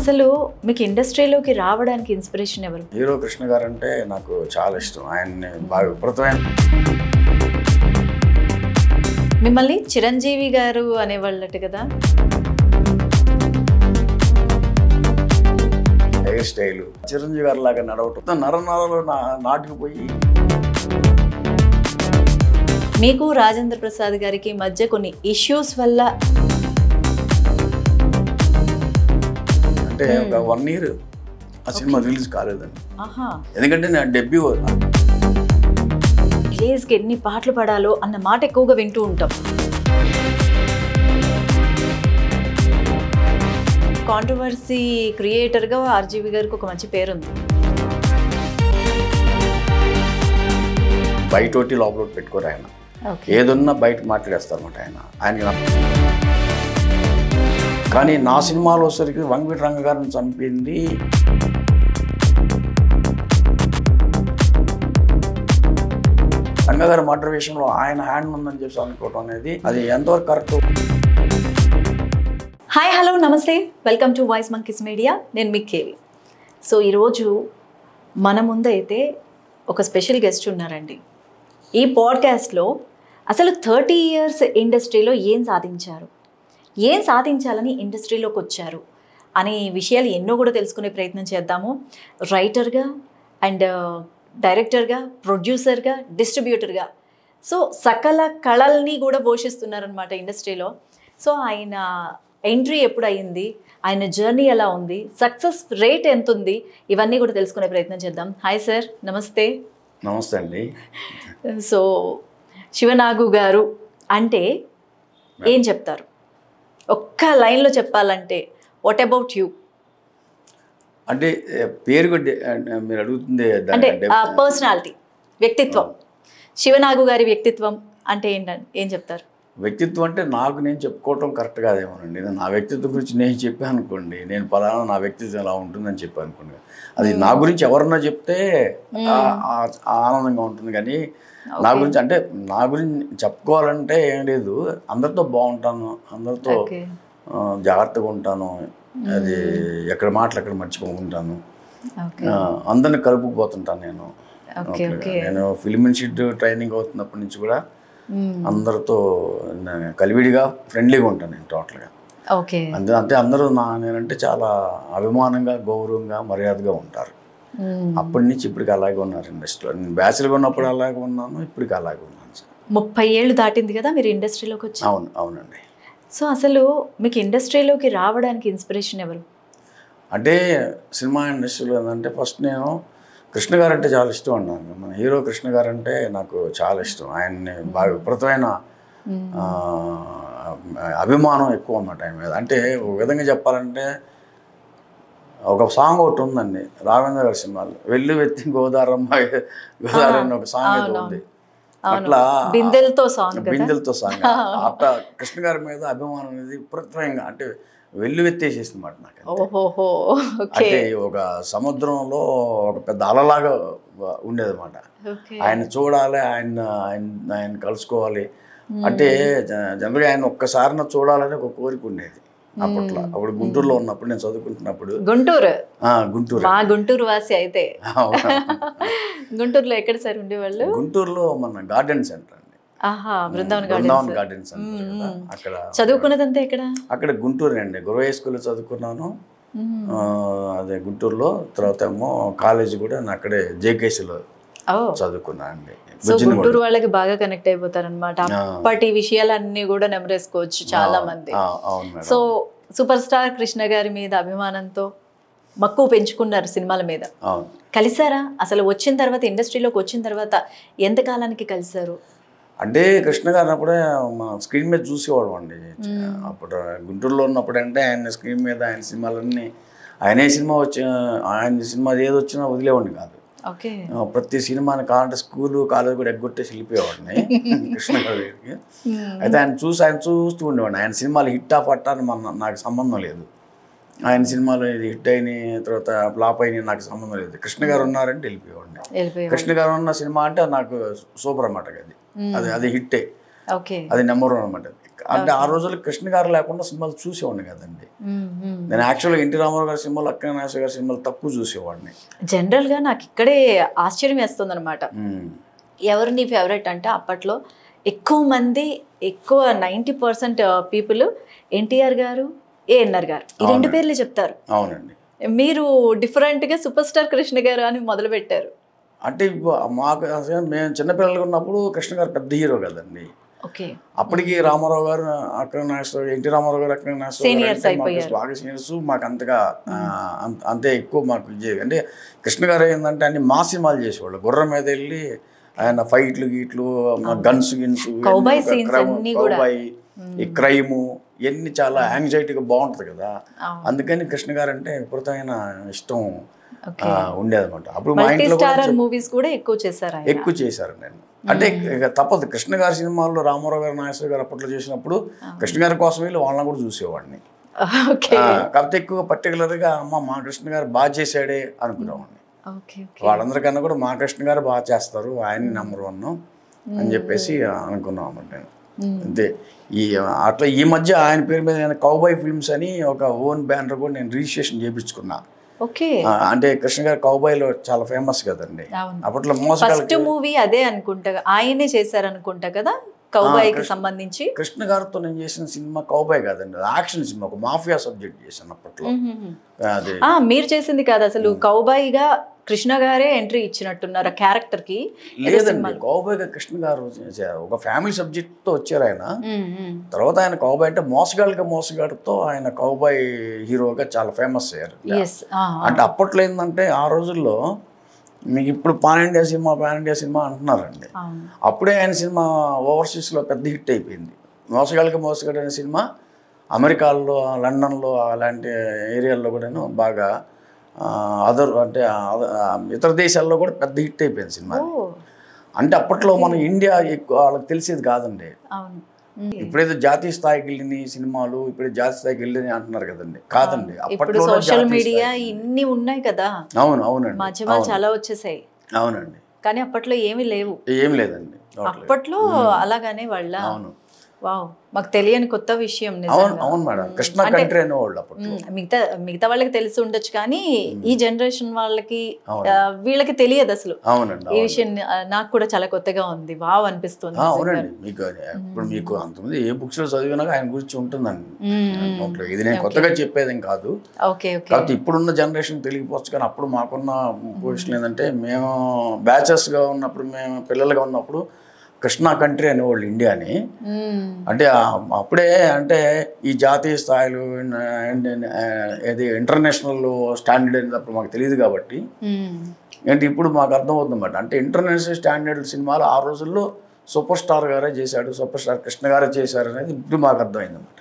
అసలు మీకు ఇండస్ట్రీలోకి రావడానికి ఇన్స్పిరేషన్ ఎవరు? హీరో కృష్ణ గారు అంటే నాకు చాలా ఇష్టం. ఆయన్ని బాగా విపరీతమైన మిమ్మల్ని చిరంజీవి గారు అనేవాళ్ళట కదా. హెయిర్ స్టైల్ చిరంజీవి గారి లాగా నడవటం నరనరలో నాటుకుపోయి. మీకు రాజేంద్ర ప్రసాద్ గారికి మధ్య కొన్ని ఇష్యూస్ వల్ల అంటే ఒక 1 year ఆ సినిమా రిలీజ్ కాలేదండి. ఎందుకంటే నా డెబ్యూ రిలీజ్కి ఎన్ని పాటలు పడాలో అన్న మాట ఎక్కువగా వింటూ ఉంటాం. కాంట్రవర్సీ క్రియేటర్గా ఆర్జీవి గారికి ఒక మంచి పేరుంది. బయటోటి లోపల పెట్టుకోరు ఆయన. ఏదన్నా బయట మాట్లాడేస్తారన్నమాట ఆయన. కానీ నా సినిమాలో సరికి వంగవీటి రంగ గారిని చంపింది రంగగారి మర్డర్ విషయంలో ఆయన హ్యాండ్ ఉందని చెప్పి అనుకోవడం అనేది అది ఎంతవరకు కరెక్ట్? హాయ్, హలో, నమస్తే, welcome to voice monkeys media. నేను మీ కేవి. సో ఈరోజు మన ముందైతే ఒక స్పెషల్ గెస్ట్ ఉన్నారండి. ఈ పాడ్కాస్ట్లో అసలు 30 years ఇండస్ట్రీలో ఏం సాధించారు, ఏం సాధించాలని ఇండస్ట్రీలోకి వచ్చారు అనే విషయాలు ఎన్నో కూడా తెలుసుకునే ప్రయత్నం చేద్దాము. రైటర్గా అండ్ డైరెక్టర్గా, ప్రొడ్యూసర్గా, డిస్ట్రిబ్యూటర్గా, సో సకల కళల్ని కూడా పోషిస్తున్నారనమాట ఇండస్ట్రీలో. సో ఆయన ఎంట్రీ ఎప్పుడు అయ్యింది, ఆయన జర్నీ ఎలా ఉంది, సక్సెస్ రేట్ ఎంత ఉంది, ఇవన్నీ కూడా తెలుసుకునే ప్రయత్నం చేద్దాం. హాయ్ సార్, నమస్తే. నమస్తే అండి. సో శివనాగు గారు అంటే ఏం చెప్తారు? ఒక్క లైన్లో చెప్పాలంటే వాట్ అబౌట్ యూ? అంటే పేరు మీరు అడుగుతుంది అంటే పర్సనాలిటీ, వ్యక్తిత్వం, శివనాగు గారి వ్యక్తిత్వం అంటే ఏంటండి, ఏం చెప్తారు? వ్యక్తిత్వం అంటే నాకు నేను చెప్పుకోవటం కరెక్ట్ కాదేమోనండి. నా వ్యక్తిత్వం గురించి నేను చెప్పాను అనుకోండి, నేను పలానా నా వ్యక్తిత్వం ఎలా ఉంటుందని చెప్పాను అనుకోండి, అది నా గురించి ఎవరన్నా చెప్తే ఆనందంగా ఉంటుంది. కానీ నా గురించి అంటే నా గురించి చెప్పుకోవాలంటే ఏం లేదు, అందరితో బాగుంటాను, అందరితో జాగ్రత్తగా ఉంటాను, అది ఎక్కడ మాటలు ఎక్కడ మర్చిపోకుంటాను, అందరిని కలుపుకుపోతుంటాను. నేను ఫిల్మ్ ఇన్స్టిట్యూట్ ట్రైనింగ్ అవుతున్నప్పటి నుంచి కూడా అందరితో కలివిడిగా ఫ్రెండ్లీగా ఉంటాను నేను టోటల్గా. అంటే అందరూ నేనంటే చాలా అభిమానంగా, గౌరవంగా, మర్యాదగా ఉంటారు. అప్పటి నుంచి ఇప్పటికి అలాగే ఉన్నారు ఇండస్ట్రీలో. నేను బ్యాచిలర్గా ఉన్నప్పుడు అలాగే ఉన్నాను, ఇప్పటికి అలాగే ఉన్నాను సార్. 30 ఏళ్ళు దాటింది కదా మీరు ఇండస్ట్రీలోకి వచ్చి? అవునండి. సో అసలు మీకు ఇండస్ట్రీలోకి రావడానికి ఇన్స్పిరేషన్ ఎవరు? అంటే సినిమా ఇండస్ట్రీలో ఏంటంటే ఫస్ట్ నేను కృష్ణ గారు అంటే చాలా ఇష్టం అన్నాను. మన హీరో కృష్ణ గారు అంటే నాకు చాలా ఇష్టం. ఆయన్ని బాగా విపరీతమైన అభిమానం ఎక్కువ అన్నమాట ఆయన మీద. అంటే ఒక విధంగా చెప్పాలంటే ఒక సాంగ్ ఒకటి ఉందండి రాఘవేంద్ర గారి సినిమాలో, వెళ్ళు వెత్తి గోదారమ్మ అని ఒక సాంగ్ అయితే ఉంది. అట్లా బిందెలతో సాంగ్ అట్లా కృష్ణ గారి మీద అభిమానం అనేది విపరీతంగా అంటే వెళ్ళు వెత్తేసేసింది మాట నాకు. అంటే ఒక సముద్రంలో ఒక పెద్ద అలలాగా ఉండేదన్నమాట. ఆయన చూడాలి, ఆయన కలుసుకోవాలి అంటే జనరల్గా ఆయన ఒక్కసారి చూడాలని ఒక కోరిక ఉండేది అప్పట్లో. అప్పుడు గుంటూరులో ఉన్నప్పుడు నేను చదువుకుంటున్నప్పుడు. గుంటూరు వాసి అయితే గుంటూరులో ఎక్కడ సార్ ఉండేవాళ్ళు? గుంటూరులో మన గార్డెన్ సెంటర్ అండి, బృందావన్ గార్డెన్ సెంటర్. అక్కడ చదువుకున్నదంతా ఎక్కడ? అక్కడ గుంటూరు అండి. గురవయ్య స్కూల్లో చదువుకున్నాను అదే గుంటూరులో. తర్వాత ఏమో కాలేజీ కూడా అక్కడే జేకేసీలో చదువుకున్నా అండి. గుంటూరు వాళ్ళకి బాగా కనెక్ట్ అయిపోతారు అనమాట. అప్పటి విషయాలన్నీ కూడా నెమరేసుకోవచ్చు చాలా మంది. సో సూపర్ స్టార్ కృష్ణ గారి మీద అభిమానంతో మక్కువ పెంచుకున్నారు సినిమాల మీద. కలిసారా అసలు? వచ్చిన తర్వాత ఇండస్ట్రీలోకి వచ్చిన తర్వాత ఎంతకాలానికి కలిసారు? అంటే కృష్ణ గారు అప్పుడే మా స్క్రీన్ మీద చూసేవాడు అండి. అప్పుడు గుంటూరులో ఉన్నప్పుడు అంటే ఆయన స్క్రీన్ మీద ఆయన సినిమాలన్నీ, ఆయన సినిమా ఆయన సినిమా ఏది వచ్చినా వదిలేవాడిని కాదు. ప్రతి సినిమాని కావాలంటే స్కూలు కాలేజ్ కూడా ఎగ్గొట్టేసి వెళ్ళిపోయేవాడిని కృష్ణ గారికి. అయితే ఆయన చూస్తూ ఉండేవాడిని. ఆయన సినిమాలు హిట్ ఆఫ్ అట్టాని నాకు సంబంధం లేదు. ఆయన సినిమాలు ఇది హిట్ అయినాయి, తర్వాత ఫ్లాప్ అయినాయి, నాకు సంబంధం లేదు. కృష్ణ గారు ఉన్నారంటే వెళ్ళిపోయేవాడిని. కృష్ణ గారు ఉన్న సినిమా అంటే నాకు సూపర్ అన్నమాట. అది హిట్టే. ఓకే. అది నెంబర్ 1 అనమాట. అంటే ఆ రోజుల్లో కృష్ణ గారు లేకుండా సినిమాలు చూసేవాడిని కదండి. నేను యాక్చువల్గా ఎన్టీ రామారావు గారి సినిమాలు, అక్కినేని నాగేశ్వర గారి సినిమాలు తక్కువ చూసేవాడిని. జనరల్గా నాకు ఇక్కడే ఆశ్చర్యం వేస్తుంది అనమాట. ఎవరు నీ ఫేవరెట్ అంటే అప్పట్లో ఎక్కువ మంది 90% పీపుల్ ఎన్టీఆర్ గారు, ఏఎన్ఆర్ గారు ఈ 2 పేర్లే చెప్తారు. అవునండి. మీరు డిఫరెంట్గా సూపర్ స్టార్ కృష్ణ గారు అని మొదలు పెట్టారు. అంటే మాకు మేము చిన్నపిల్లలుగా ఉన్నప్పుడు కృష్ణ గారు పెద్ద హీరో కదండి. ఓకే. అప్పటికి రామారావు గారు, అక్కినేని నాగేశ్వర, ఎన్టీ రామారావు గారు, అక్కినేని నాగేశ్వర బాగా సీనియర్స్. మాకు అంతగా అంతే ఎక్కువ మాకు విజయ్ అంటే కృష్ణ గారు ఏంటంటే అన్ని మా సినిమాలు చేసేవాళ్ళు. గుర్రం మీద వెళ్ళి ఆయన ఫైట్లు గీట్లు, గన్స్ కౌబాయ్, ఈ క్రైము ఇవన్నీ చాలా యాంగ్జైటీగా బాగుంటుంది కదా. అందుకని కృష్ణ గారు అంటే విపరీతమైన ఇష్టం ఉండేదన్నమాట. అప్పుడు మా ఇంట్లో మూవీస్ కూడా ఎక్కువ చేశారు నేను. అంటే ఇక తప్పదు, కృష్ణ గారి సినిమాల్లో రామారావు గారు, నాగేశ్వర గారు అప్పట్లో చేసినప్పుడు కృష్ణ గారి కోసం వెళ్ళి వాళ్ళని కూడా చూసేవాడిని. కాకపోతే ఎక్కువ పర్టికులర్గా మా కృష్ణ గారు బాగా చేశాడే అనుకునేవాడిని. వాళ్ళందరికన్నా కూడా మా కృష్ణ గారు బాగా చేస్తారు, ఆయన నెంబర్ 1 అని చెప్పేసి అనుకున్నాం అన్నమాట నేను. అంతే. అట్లా ఈ మధ్య ఆయన పేరు మీద నేను కౌబాయ్ ఫిల్మ్స్ అని ఒక ఓన్ బ్యానర్ కూడా నేను రిజిస్ట్రేషన్ చేయించుకున్నా. అంటే కృష్ణ గారు కౌబాయ్లో చాలా ఫేమస్ కదండి అప్పట్లో. ఫస్ట్ మూవీ అదే అనుకుంటా, ఆయనే చేశారు అనుకుంటా కదా కౌబాయ్కి సంబంధించి. కృష్ణ గారితో నేను చేసిన సినిమా కౌబాయ్ కాదండి, యాక్షన్ సినిమా, ఒక మాఫియా సబ్జెక్ట్ చేశాను అప్పట్లో. మీరు చేసింది కాదు అసలు, కౌబాయ్గా కృష్ణ గారే ఎంట్రీ ఇచ్చినట్టున్నారు ఆ క్యారెక్టర్ కి. లేదండి, కౌబాయ్గా కృష్ణ గారు ఒక ఫ్యామిలీ సబ్జెక్ట్ తో వచ్చారు ఆయన. తర్వాత ఆయన కౌబాయ్ అంటే మోసగాడితో ఆయన కౌబాయ్ హీరోగా చాలా ఫేమస్ అయ్యారు. అంటే అప్పట్లో ఏంటంటే ఆ రోజుల్లో మీకు ఇప్పుడు పాన్ ఇండియా సినిమా అంటున్నారండి. అప్పుడే ఆయన సినిమా ఓవర్సీస్లో పెద్ద హిట్ అయిపోయింది. మోసగాడు అనే సినిమా అమెరికాలో, లండన్లో అలాంటి ఏరియాల్లో కూడాను బాగా అంటే ఇతర దేశాల్లో కూడా పెద్ద హిట్ అయిపోయింది సినిమా. అంటే అప్పట్లో మన ఇండియా ఎక్కువ వాళ్ళకి తెలిసేది కాదండి. ఇప్పుడైతే జాతీయ స్థాయికి వెళ్ళిన సినిమాలు, ఇప్పుడు జాతీయ స్థాయికి వెళ్ళిన అంటున్నారు కదండి. కాదండి, అప్పట్లో సోషల్ మీడియా ఇన్ని ఉన్నాయి కదా. అవునండి, మాధ్యమాలు చాలా వచ్చేసాయి. అవునండి, కానీ అప్పట్లో ఏమీ లేదండి. అప్పట్లో అలాగానే వాళ్ళ. అవును, వావ్, మాకు తెలియని కొత్త విషయం. అవును మేడం, కృష్ణ కంట్రీ అనేవాళ్ళు అప్పట్లో. మిగతా వాళ్ళకి తెలిసి ఉండొచ్చు కానీ ఈ జనరేషన్ వాళ్ళకి వీళ్ళకి తెలియదు అసలు. ఈ విషయం నాకు కూడా చాలా కొత్తగా ఉంది, వావ్ అనిపిస్తుంది. అవునండి, ఇప్పుడు మీకు అంతమంది ఏ బుక్స్ లో చదివినా ఆయన గురించి ఉంటుందండి. ఇది నేను కొత్తగా చెప్పేదేం కాదు. కాబట్టి ఇప్పుడున్న జనరేషన్ తెలియకపోవచ్చు, కానీ అప్పుడు మాకున్న పొజిషన్ ఏంటంటే మేము బ్యాచెస్ గా ఉన్నప్పుడు, మేము పిల్లలుగా ఉన్నప్పుడు కృష్ణా కంట్రీ అనేవాళ్ళు ఇండియాని. అంటే అప్పుడే అంటే ఈ జాతీయ స్థాయిలో ఇది ఇంటర్నేషనల్ స్టాండర్డ్ అనేది అప్పుడు మాకు తెలియదు కాబట్టి అంటే ఇప్పుడు మాకు అర్థమవుతుంది అన్నమాట. అంటే ఇంటర్నేషనల్ స్టాండర్డ్ సినిమాలు ఆ రోజుల్లో సూపర్ స్టార్ గారే చేశాడు, సూపర్ స్టార్ కృష్ణ గారే చేశారు అనేది ఇప్పుడు మాకు అర్థమైంది అన్నమాట.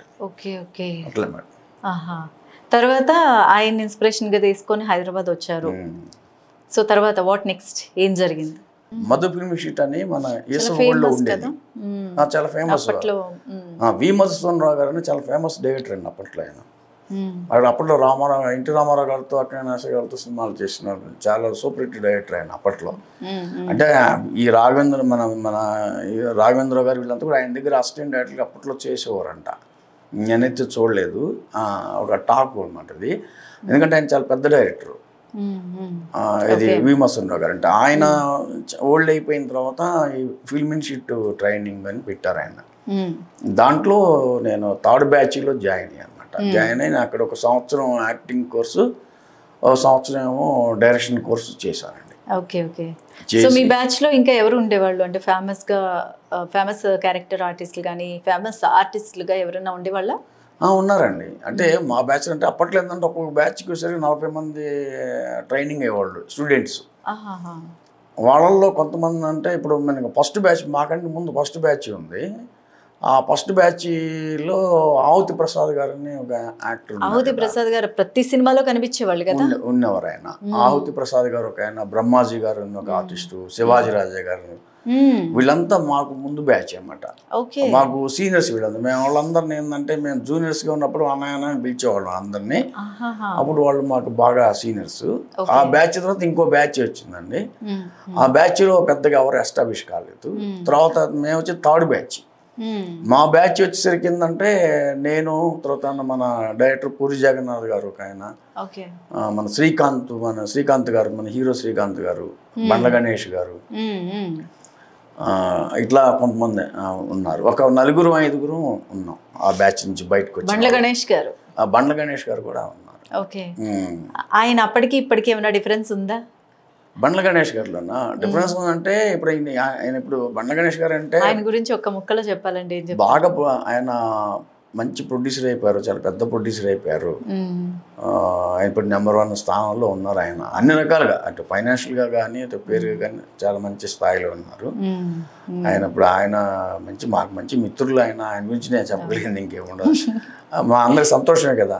అట్లా మేడం. తర్వాత ఆయన ఇన్స్పిరేషన్గా తీసుకొని హైదరాబాద్ వచ్చారు. సో తర్వాత వాట్ నెక్స్ట్, ఏం జరిగింది? మధు ఫిల్మ్ షీట్ అని మన ఈసోలో ఉండేది, చాలా ఫేమస్. వి మధుసూదన్ రావు గారు అని చాలా ఫేమస్ డైరెక్టర్ అండి అప్పట్లో. ఆయన అప్పట్లో ఎన్టీ రామారావు గారితో, అక్కినేని నాగేశ్వర గారితో సినిమాలు చేసినారు. చాలా సూపర్ హిట్ డైరెక్టర్ ఆయన అప్పట్లో. అంటే ఈ మన రాఘవేంద్ర గారు వీళ్ళంతా కూడా ఆయన దగ్గర అసిస్టెంట్ డైరెక్టర్గా అప్పట్లో చేసేవారంట. నేనైతే చూడలేదు, ఒక టాక్ అనమాట అది. ఎందుకంటే ఆయన చాలా పెద్ద డైరెక్టర్. ఇది వి మధుసూదన్ రావు గారు అంటే ఆయన ఓల్డ్ అయిపోయిన తర్వాత ఈ ఫిల్మ్ ఇన్స్టిట్యూట్ ట్రైనింగ్ అని పెట్టారు ఆయన. దాంట్లో నేను 3rd బ్యాచ్లో జాయిన్ అయ్యాను అనమాట. జాయిన్ అయిన అక్కడ 1 సంవత్సరం యాక్టింగ్ కోర్సు, 1 సంవత్సరం ఏమో డైరెక్షన్ కోర్సు చేశానండి. సో మీ బ్యాచ్ లో ఇంకా ఎవరు ఉండేవాళ్ళు? అంటే ఫేమస్ క్యారెక్టర్ ఆర్టిస్టులు కానీ ఫేమస్ ఆర్టిస్టులుగా ఎవరైనా ఉండేవాళ్ళ? ఉన్నారండి. అంటే మా బ్యాచ్ అంటే అప్పట్లో ఏంటంటే ఒక్కొక్క బ్యాచ్కి వచ్చేసరికి 40 మంది ట్రైనింగ్ అయ్యేవాళ్ళు స్టూడెంట్స్. వాళ్ళల్లో కొంతమంది అంటే ఇప్పుడు మనకి ఫస్ట్ బ్యాచ్, మాకంటే ముందు ఫస్ట్ బ్యాచ్ ఉంది. ఆ ఫస్ట్ బ్యాచ్లో ఆవుతి ప్రసాద్ గారని ఒక యాక్టర్. ఆవుతి ప్రసాద్ గారు ప్రతి సినిమాలో కనిపించేవాళ్ళు కదా, ఉన్నవారు ఆయన. ఆవుతి ప్రసాద్ గారు ఒక ఆయన, బ్రహ్మాజీ గారు ఒక ఆర్టిస్టు, శివాజీ రాజా గారు, వీళ్ళంతా మాకు ముందు బ్యాచ్ అన్నమాట. మాకు సీనియర్స్ వీళ్ళంతా. మేము వాళ్ళందరినీ ఏంటంటే మేము జూనియర్స్గా ఉన్నప్పుడు అన్నయ్య అని పిలిచేవాళ్ళం అందరినీ. అప్పుడు వాళ్ళు మాకు బాగా సీనియర్స్. ఆ బ్యాచ్ తర్వాత ఇంకో బ్యాచ్ వచ్చిందండి. ఆ బ్యాచ్లో పెద్దగా ఎవరు ఎస్టాబ్లిష్ కాలేదు. తర్వాత మేము వచ్చి 3rd బ్యాచ్. మా బ్యాచ్ వచ్చేసరికి ఏంటంటే నేను తర్వాత మన డైరెక్టర్ పూరి జగన్నాథ్ గారు ఒక ఆయన, మన శ్రీకాంత్ గారు, మన హీరో శ్రీకాంత్ గారు, బండ్ల గణేష్ గారు, ఇట్లా కొంతమంది ఉన్నారు. ఒక 4-5 ఉన్నాం ఆ బ్యాచ్ నుంచి బయటకు వచ్చి. బండ్ల గణేష్ గారు కూడా ఉన్నారు. ఆయన అప్పటికి ఇప్పటికి ఏమైనా డిఫరెన్స్ ఉందా? బండ్ల గణేష్ గారిలోనా డిఫరెన్స్ ఉందంటే ఇప్పుడు ఆయన ఇప్పుడు బండ్ల గణేష్ గారు అంటే ఆయన గురించి ఒక్క ముక్కలో చెప్పాలంటే బాగా ఆయన మంచి ప్రొడ్యూసర్ అయిపోయారు, చాలా పెద్ద ప్రొడ్యూసర్ అయిపోయారు. ఆయన ఇప్పుడు నెంబర్ 1 స్థానంలో ఉన్నారు. ఆయన అన్ని రకాలుగా అటు ఫైనాన్షియల్గా కానీ అటు పేరుగా కానీ చాలా మంచి స్థాయిలో ఉన్నారు. ఆయన ఇప్పుడు ఆయన మాకు మంచి మిత్రులు. ఆయన గురించి నేను చెప్పగలిగింది ఇంకేముండదు. మా అందరికి సంతోషమే కదా,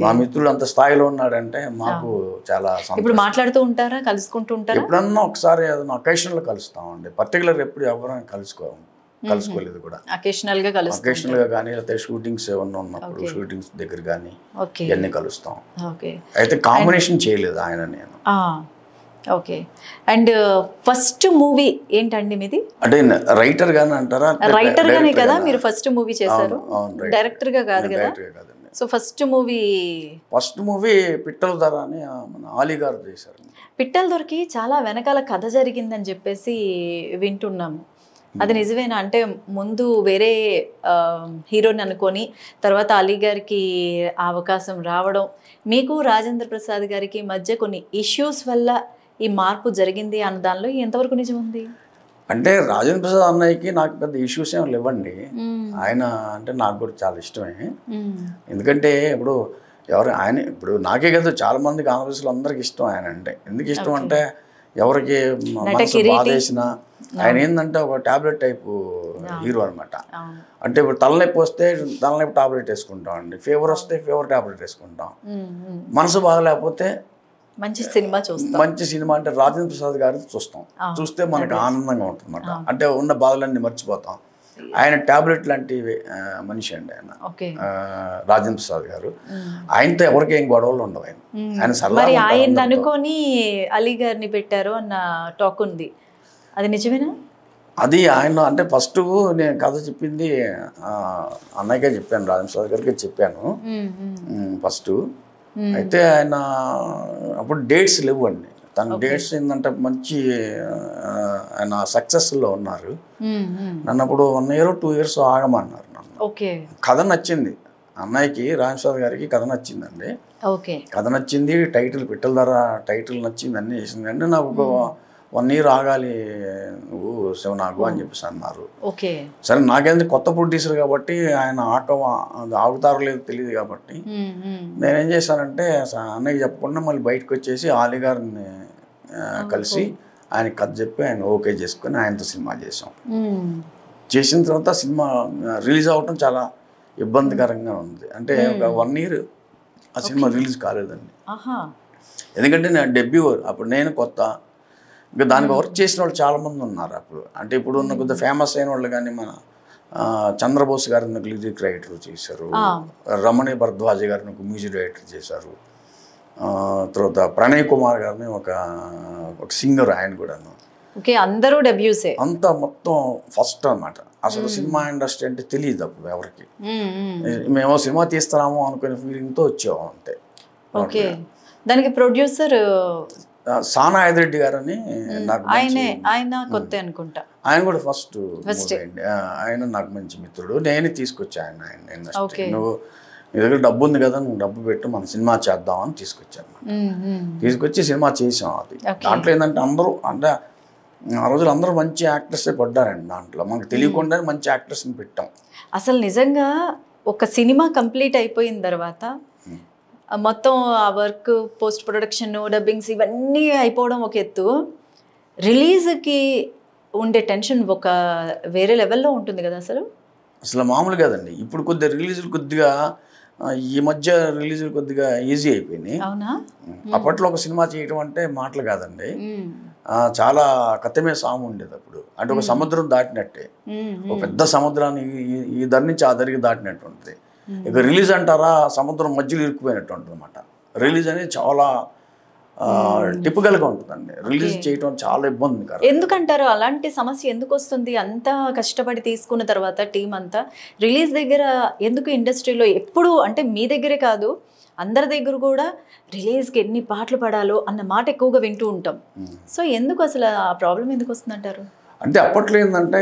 మా మిత్రులు అంత స్థాయిలో ఉన్నాడంటే మాకు చాలా సంతోషం. ఇప్పుడు మాట్లాడుతూ ఉంటారా, కలుసుకుంటూ ఉంటారా? ఎప్పుడన్నా ఒకసారి ఏదైనా అకేషన్లో కలుస్తామండి. పర్టికులర్ ఎప్పుడు ఎవరైనా కలుసుకోలేదు కూడా. అకేషనల్ గా కానీ లేకపోతే షూటింగ్స్ ఏమన్నా ఉన్నప్పుడు షూటింగ్స్ దగ్గర కానీ ఇవన్నీ కలుస్తాం. అయితే కాంబినేషన్ చేయలేదు ఆయన నేను. ఓకే. అండ్ ఫస్ట్ మూవీ ఏంటండి మీది? అంటే రైటర్ గానే అంటారా? రైటర్ గానే కదా మీరు ఫస్ట్ మూవీ చేశారు, డైరెక్టర్ గా కాదు కదా? సో ఫస్ట్ మూవీ పిట్టల దొర అని మన ఆలీ గారు చేశారు. పిట్టల దొరికి చాలా వెనకాల కథ జరిగిందని చెప్పేసి వింటున్నాము. అది నిజమేనా? అంటే ముందు వేరే హీరోని అనుకొని తర్వాత అలీ గారికి ఆ అవకాశం రావడం, మీకు రాజేంద్ర ప్రసాద్ గారికి మధ్య కొన్ని ఇష్యూస్ వల్ల ఈ మార్పు జరిగింది అన్న దానిలో ఎంతవరకు నిజం ఉంది? అంటే రాజేంద్ర ప్రసాద్ అన్నయ్యకి నాకు పెద్ద ఇష్యూస్ ఏమి లేవండి. ఆయన అంటే నాకు కూడా చాలా ఇష్టమే. ఎందుకంటే ఇప్పుడు ఆయన ఇప్పుడు నాకే కదా, చాలా మందికి ఆంధ్రప్రదేశ్లో అందరికి ఇష్టం ఆయన అంటే. ఎందుకు ఇష్టం అంటే ఎవరికి మనసు బాధేసినా ఆయన ఏంటంటే ఒక టాబ్లెట్ టైపు హీరో అనమాట. అంటే ఇప్పుడు తలనొప్పి వస్తే తలనొప్పి టాబ్లెట్ వేసుకుంటాం అండి, ఫీవర్ వస్తే ఫీవర్ టాబ్లెట్ వేసుకుంటాం. మనసు బాగలేకపోతే మంచి సినిమా అంటే రాజేంద్ర ప్రసాద్ గారిని చూస్తే మనకు ఆనందంగా ఉంటుంది అన్నమాట. అంటే ఉన్న బాధలన్నీ మర్చిపోతాం. ఆయన టాబ్లెట్ లాంటి మనిషి అండి ఆయన, రాజేంద్ర ప్రసాద్ గారు. ఆయనతో ఎవరికి ఏం గొడవలు ఉండవు. ఆయన సరదాగా ఆయన అనుకొని అలీ గారిని పెట్టారు అన్న టాక్ ఉంది, అది నిజమేనా? అది ఆయన అంటే ఫస్ట్ నేను కథ చెప్పింది అన్నయ్యకే చెప్పాను, రాజేంద్ర ప్రసాద్ గారికి చెప్పాను ఫస్ట్. అయితే ఆయన అప్పుడు డేట్స్ లేవండి. తన డేట్స్ ఏంటంటే మంచి ఆయన సక్సెస్లో ఉన్నారు. నన్ను అప్పుడు 1 year 2 years ఆగమన్నారు నన్ను. కథ నచ్చింది అన్నయ్యకి, రాజేంద్ర గారికి కథ నచ్చిందండి. కథ నచ్చింది, టైటిల్ పిట్టల ధర టైటిల్ నచ్చింది, అన్నీ చేసిందండి. నాకు ఒక 1 year ఆగాలి నువ్వు శివనాగు అని చెప్పేసి అన్నారు. సరే, నాకేంది కొత్త ప్రొడ్యూసర్ కాబట్టి ఆయన ఆగుతారో లేదో తెలియదు కాబట్టి నేనేం చేశానంటే అన్నయ్య చెప్పకుండా మళ్ళీ బయటకు వచ్చేసి ఆలీ గారిని కలిసి ఆయన కథ చెప్పి ఆయన ఓకే చేసుకుని ఆయనతో సినిమా చేసాం. చేసిన తర్వాత సినిమా రిలీజ్ అవ్వటం చాలా ఇబ్బందికరంగా ఉంది. అంటే ఒక 1 year ఆ సినిమా రిలీజ్ కాలేదండి. ఎందుకంటే నేను డెబ్యూ, అప్పుడు నేను కొత్త. ఇంకా దానికి వర్క్ చేసిన వాళ్ళు చాలామంది ఉన్నారు అప్పుడు. అంటే ఇప్పుడు ఉన్న కొద్దిగా ఫేమస్ అయిన వాళ్ళు కానీ మన చంద్రబోస్ గారిని లిరిక్ రైటర్ చేశారు, రమణి భరద్వాజ్ గారిని ఒక మ్యూజిక్ డైరెక్టర్ చేశారు, తర్వాత ప్రణయ్ కుమార్ గారిని ఒక సింగర్, ఆయన కూడాను. అందరూ డెబ్యూసే. అంతా మొత్తం ఫస్ట్ అన్నమాట. అసలు సినిమా ఇండస్ట్రీ అంటే తెలియదు అప్పుడు ఎవరికి. మేము సినిమా తీస్తున్నాము అనుకునే ఫీలింగ్తో వచ్చాము అంతే. దానికి ప్రొడ్యూసర్ సానా ఐదిరెడ్డి గారు అని నాకు, ఆయన కొత్త అనుకుంటా. ఆయన కూడా ఫస్ట్ ఆయన నాకు మంచి మిత్రుడు. నేనే తీసుకొచ్చా ఆయన నువ్వు నీ దగ్గర డబ్బు ఉంది కదా, నువ్వు డబ్బు పెట్టు, మన సినిమా చేద్దాం అని తీసుకొచ్చాను. తీసుకొచ్చి సినిమా చేసాం. అది దాంట్లో ఏంటంటే అందరూ అంటే ఆ రోజులు అందరూ మంచి యాక్టర్సే పడ్డారండి. దాంట్లో మనకు తెలియకుండానే మంచి యాక్టర్స్ని పెట్టాం. అసలు నిజంగా ఒక సినిమా కంప్లీట్ అయిపోయిన తర్వాత మొత్తం ఆ వర్క్, పోస్ట్ ప్రొడక్షన్, డబ్బింగ్స్ ఇవన్నీ అయిపోవడం ఒక ఎత్తు, రిలీజ్కి ఉండే టెన్షన్ ఒక వేరే లెవెల్లో ఉంటుంది కదా. అసలు మామూలు కాదండి. ఇప్పుడు కొద్దిగా రిలీజులు కొద్దిగా ఈ మధ్య రిలీజులు కొద్దిగా ఈజీ అయిపోయినాయి. అవునా? అప్పట్లో ఒక సినిమా చేయడం అంటే మాటలు కాదండి, చాలా కథమే సాము ఉండేది అప్పుడు. అంటే ఒక సముద్రం దాటినట్టే, ఒక పెద్ద సముద్రాన్ని ఈ దరి నుంచి ఆ దరికి దాటినట్టు ఉంటుంది. ఇక రిలీజ్ అంటారా, సముద్రం మధ్యలో ఇరుక్కుపోయినట్టు ఉంటుంది అన్నమాట. రిలీజ్ అనేది చాలా టిపికల్గా ఉంటుందండి. రిలీజ్ చేయడం చాలా ఇబ్బంది కదా. ఎందుకంటారు అలాంటి సమస్య ఎందుకు వస్తుంది? అంతా కష్టపడి తీసుకున్న తర్వాత టీం అంతా రిలీజ్ దగ్గర ఎందుకు ఇండస్ట్రీలో ఎప్పుడు అంటే మీ దగ్గరే కాదు అందరి దగ్గర కూడా రిలీజ్కి ఎన్ని పాటలు పడాలో అన్న మాట ఎక్కువగా వింటూ ఉంటాం. సో ఎందుకు అసలు ఆ ప్రాబ్లం ఎందుకు వస్తుందంటారు? అంటే అప్పట్లో ఏంటంటే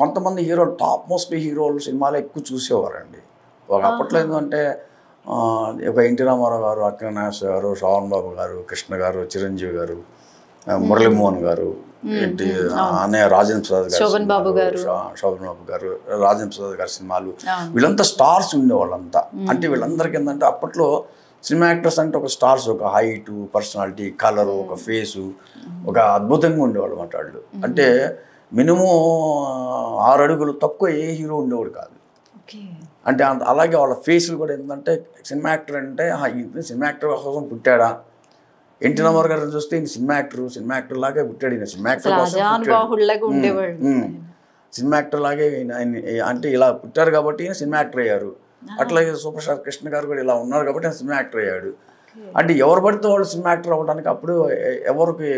కొంతమంది హీరోలు టాప్ మోస్ట్ హీరోలు సినిమాలు ఎక్కువ చూసేవారండి. అప్పట్లో ఏంటంటే ఒక ఎన్టీ రామారావు గారు, అక్కినేని నాగేశ్వర గారు, శోభన్ బాబు గారు, కృష్ణ గారు, చిరంజీవి గారు, మురళీమోహన్ గారు, ఏంటి అన్నయ్య రాజేంద్ర ప్రసాద్ గారు, శోభన్ బాబు గారు, రాజేంద్ర ప్రసాద్ గారి సినిమాలు, వీళ్ళంతా స్టార్స్ ఉండేవాళ్ళంతా. అంటే వీళ్ళందరికీ ఏంటంటే అప్పట్లో సినిమా యాక్టర్స్ అంటే ఒక స్టార్స్, ఒక హైట్, పర్సనాలిటీ, కలరు, ఒక ఫేసు, ఒక అద్భుతంగా ఉండేవాళ్ళు అన్నమాట వాళ్ళు. అంటే మినిమం 6 అడుగులు తక్కువ ఏ హీరో ఉండేవాడు కాదు. అంటే అలాగే వాళ్ళ ఫేసులు కూడా ఏంటంటే సినిమా యాక్టర్ అంటే సినిమా యాక్టర్ కోసం పుట్టాడా, ఎన్టీ రామారావు గారు చూస్తే ఈయన సినిమా యాక్టర్ లాగే పుట్టాడు, ఈయన సినిమా యాక్టర్ కోసం సినిమా యాక్టర్ లాగే అంటే ఇలా పుట్టారు కాబట్టి ఈయన సినిమా యాక్టర్ అయ్యారు. అట్లాగే సూపర్ స్టార్ కృష్ణ గారు కూడా ఇలా ఉన్నారు కాబట్టి ఆయన సినిమా యాక్టర్ అయ్యాడు. అంటే ఎవరు పడితే వాళ్ళు సినిమా యాక్టర్ అవ్వడానికి అప్పుడు ఎవరికి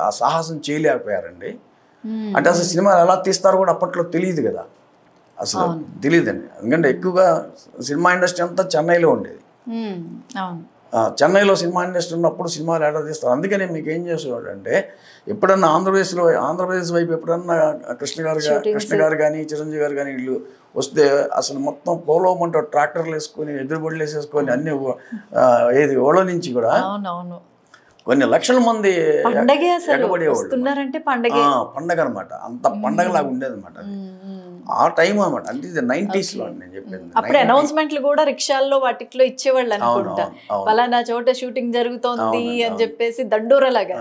ఆ సాహసం చేయలేకపోయారండి. అంటే అసలు సినిమాలు ఎలా తీస్తారో కూడా అప్పట్లో తెలియదు కదా, అసలు తెలియదండి. ఎందుకంటే ఎక్కువగా సినిమా ఇండస్ట్రీ అంతా చెన్నైలో ఉండేది. చెన్నైలో సినిమా ఇండస్ట్రీ ఉన్నప్పుడు సినిమాలు ఎలా తీస్తారు. అందుకని మీకు ఏం చేసేవాడు అంటే ఎప్పుడన్నా ఆంధ్రప్రదేశ్ వైపు ఎప్పుడన్నా కృష్ణ గారు కానీ చిరంజీవి గారు కానీ వీళ్ళు వస్తే అసలు మొత్తం పోలోమంటూ ట్రాక్టర్లు వేసుకొని ఎదురుబడులు వేసేసుకొని అన్ని ఏది ఓళ్ళ నుంచి కూడా కొన్ని లక్షల మంది పండగ అనమాట. అంత పండగలాగా ఉండేది అనమాట. ఆ టైం అనమాట. అంటే ఇది 90s లో నేను చెప్పింది. అప్పుడు అనౌన్స్మెంట్లు కూడా రిక్షాల్లో వాటిలో ఇచ్చేవాళ్ళు అనుకుంటా. పలానా చోట షూటింగ్ జరుగుతోంది అని చెప్పేసి దండోరలాగా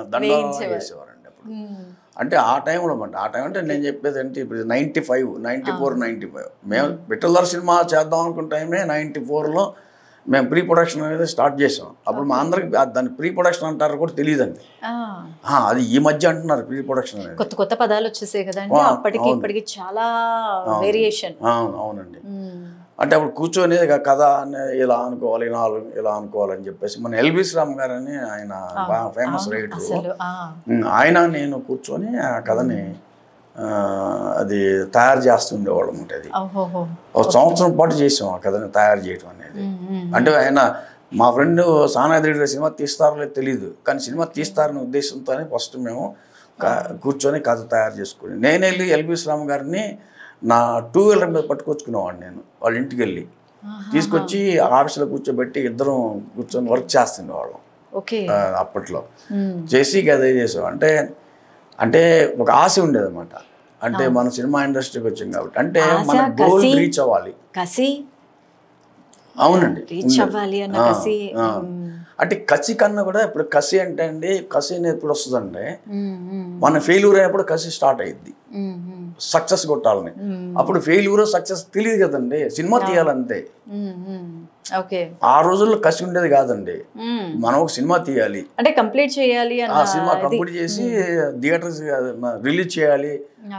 వేసేవారండి అప్పుడు. అంటే ఆ టైంలో అనమాట. ఆ టైం అంటే నేను చెప్పేది అంటే ఇప్పుడు 94, 95 మేము విఠలదార్ సినిమా చేద్దాం అనుకున్న టైమే 94లో మేము ప్రీ ప్రొడక్షన్ అనేది స్టార్ట్ చేసాం. అప్పుడు మా అందరికి దాన్ని ప్రీ ప్రొడక్షన్ అంటారు కూడా తెలియదండి. అది ఈ మధ్య అంటున్నారు ప్రీ ప్రొడక్షన్ అనేది. కొత్త పదాలు వచ్చేసాయి కదండి అప్పటికి ఇప్పటికి చాలా వేరియేషన్. అవునండి. అంటే అప్పుడు కూర్చొని కథ ఇలా అనుకోవాలి ఇలా అనుకోవాలని చెప్పేసి మన ఎల్బి శ్రీరామ్ గారు అని ఆయన ఫేమస్ రైటర్, ఆయన నేను కూర్చొని ఆ కథని అది తయారు చేస్తుండేవాళ్ళం. ఉంటుంది ఒక సంవత్సరం పాటు చేసాం ఆ కథని తయారు చేయడం అనేది. అంటే ఆయన మా ఫ్రెండ్ సానాద్రి సినిమా తీస్తారో లేదు తెలియదు, కానీ సినిమా తీస్తారనే ఉద్దేశంతోనే ఫస్ట్ మేము కూర్చొని కథ తయారు చేసుకుని నేను వెళ్ళి ఎల్బి శ్రీరామ్ గారిని నా 2 వీలర్ మీద పట్టుకొచ్చుకునేవాడిని. నేను వాళ్ళ ఇంటికి వెళ్ళి తీసుకొచ్చి ఆఫీసులో కూర్చోబెట్టి ఇద్దరం కూర్చొని వర్క్ చేస్తుండేవాళ్ళం అప్పట్లో. చేసి అదే చేసాం. అంటే ఒక ఆశ ఉండేది అనమాట. అంటే మన సినిమా ఇండస్ట్రీకి వచ్చాం కాబట్టి అంటే మన గోల్ రీచ్ అవ్వాలి. అవునండి. అంటే కసి కన్నా కూడా ఇప్పుడు కసి అంటే అండి, కసి అనేది ఎప్పుడు వస్తుందంటే మన ఫెయిల్యూర్ అయినప్పుడు కసి స్టార్ట్ అయ్యిద్ది, సక్సెస్ కొట్టాలని. అప్పుడు ఫెయిల్యూర్ సక్సెస్ తెలియదు కదండి, సినిమా తీయాలంతే. ఆ రోజుల్లో కసి ఉండేది కాదండి. మనం ఒక సినిమా తీయాలి అంటే కంప్లీట్ చేయాలి, ఆ సినిమా కంప్లీట్ చేసి థియేటర్స్ రిలీజ్ చేయాలి.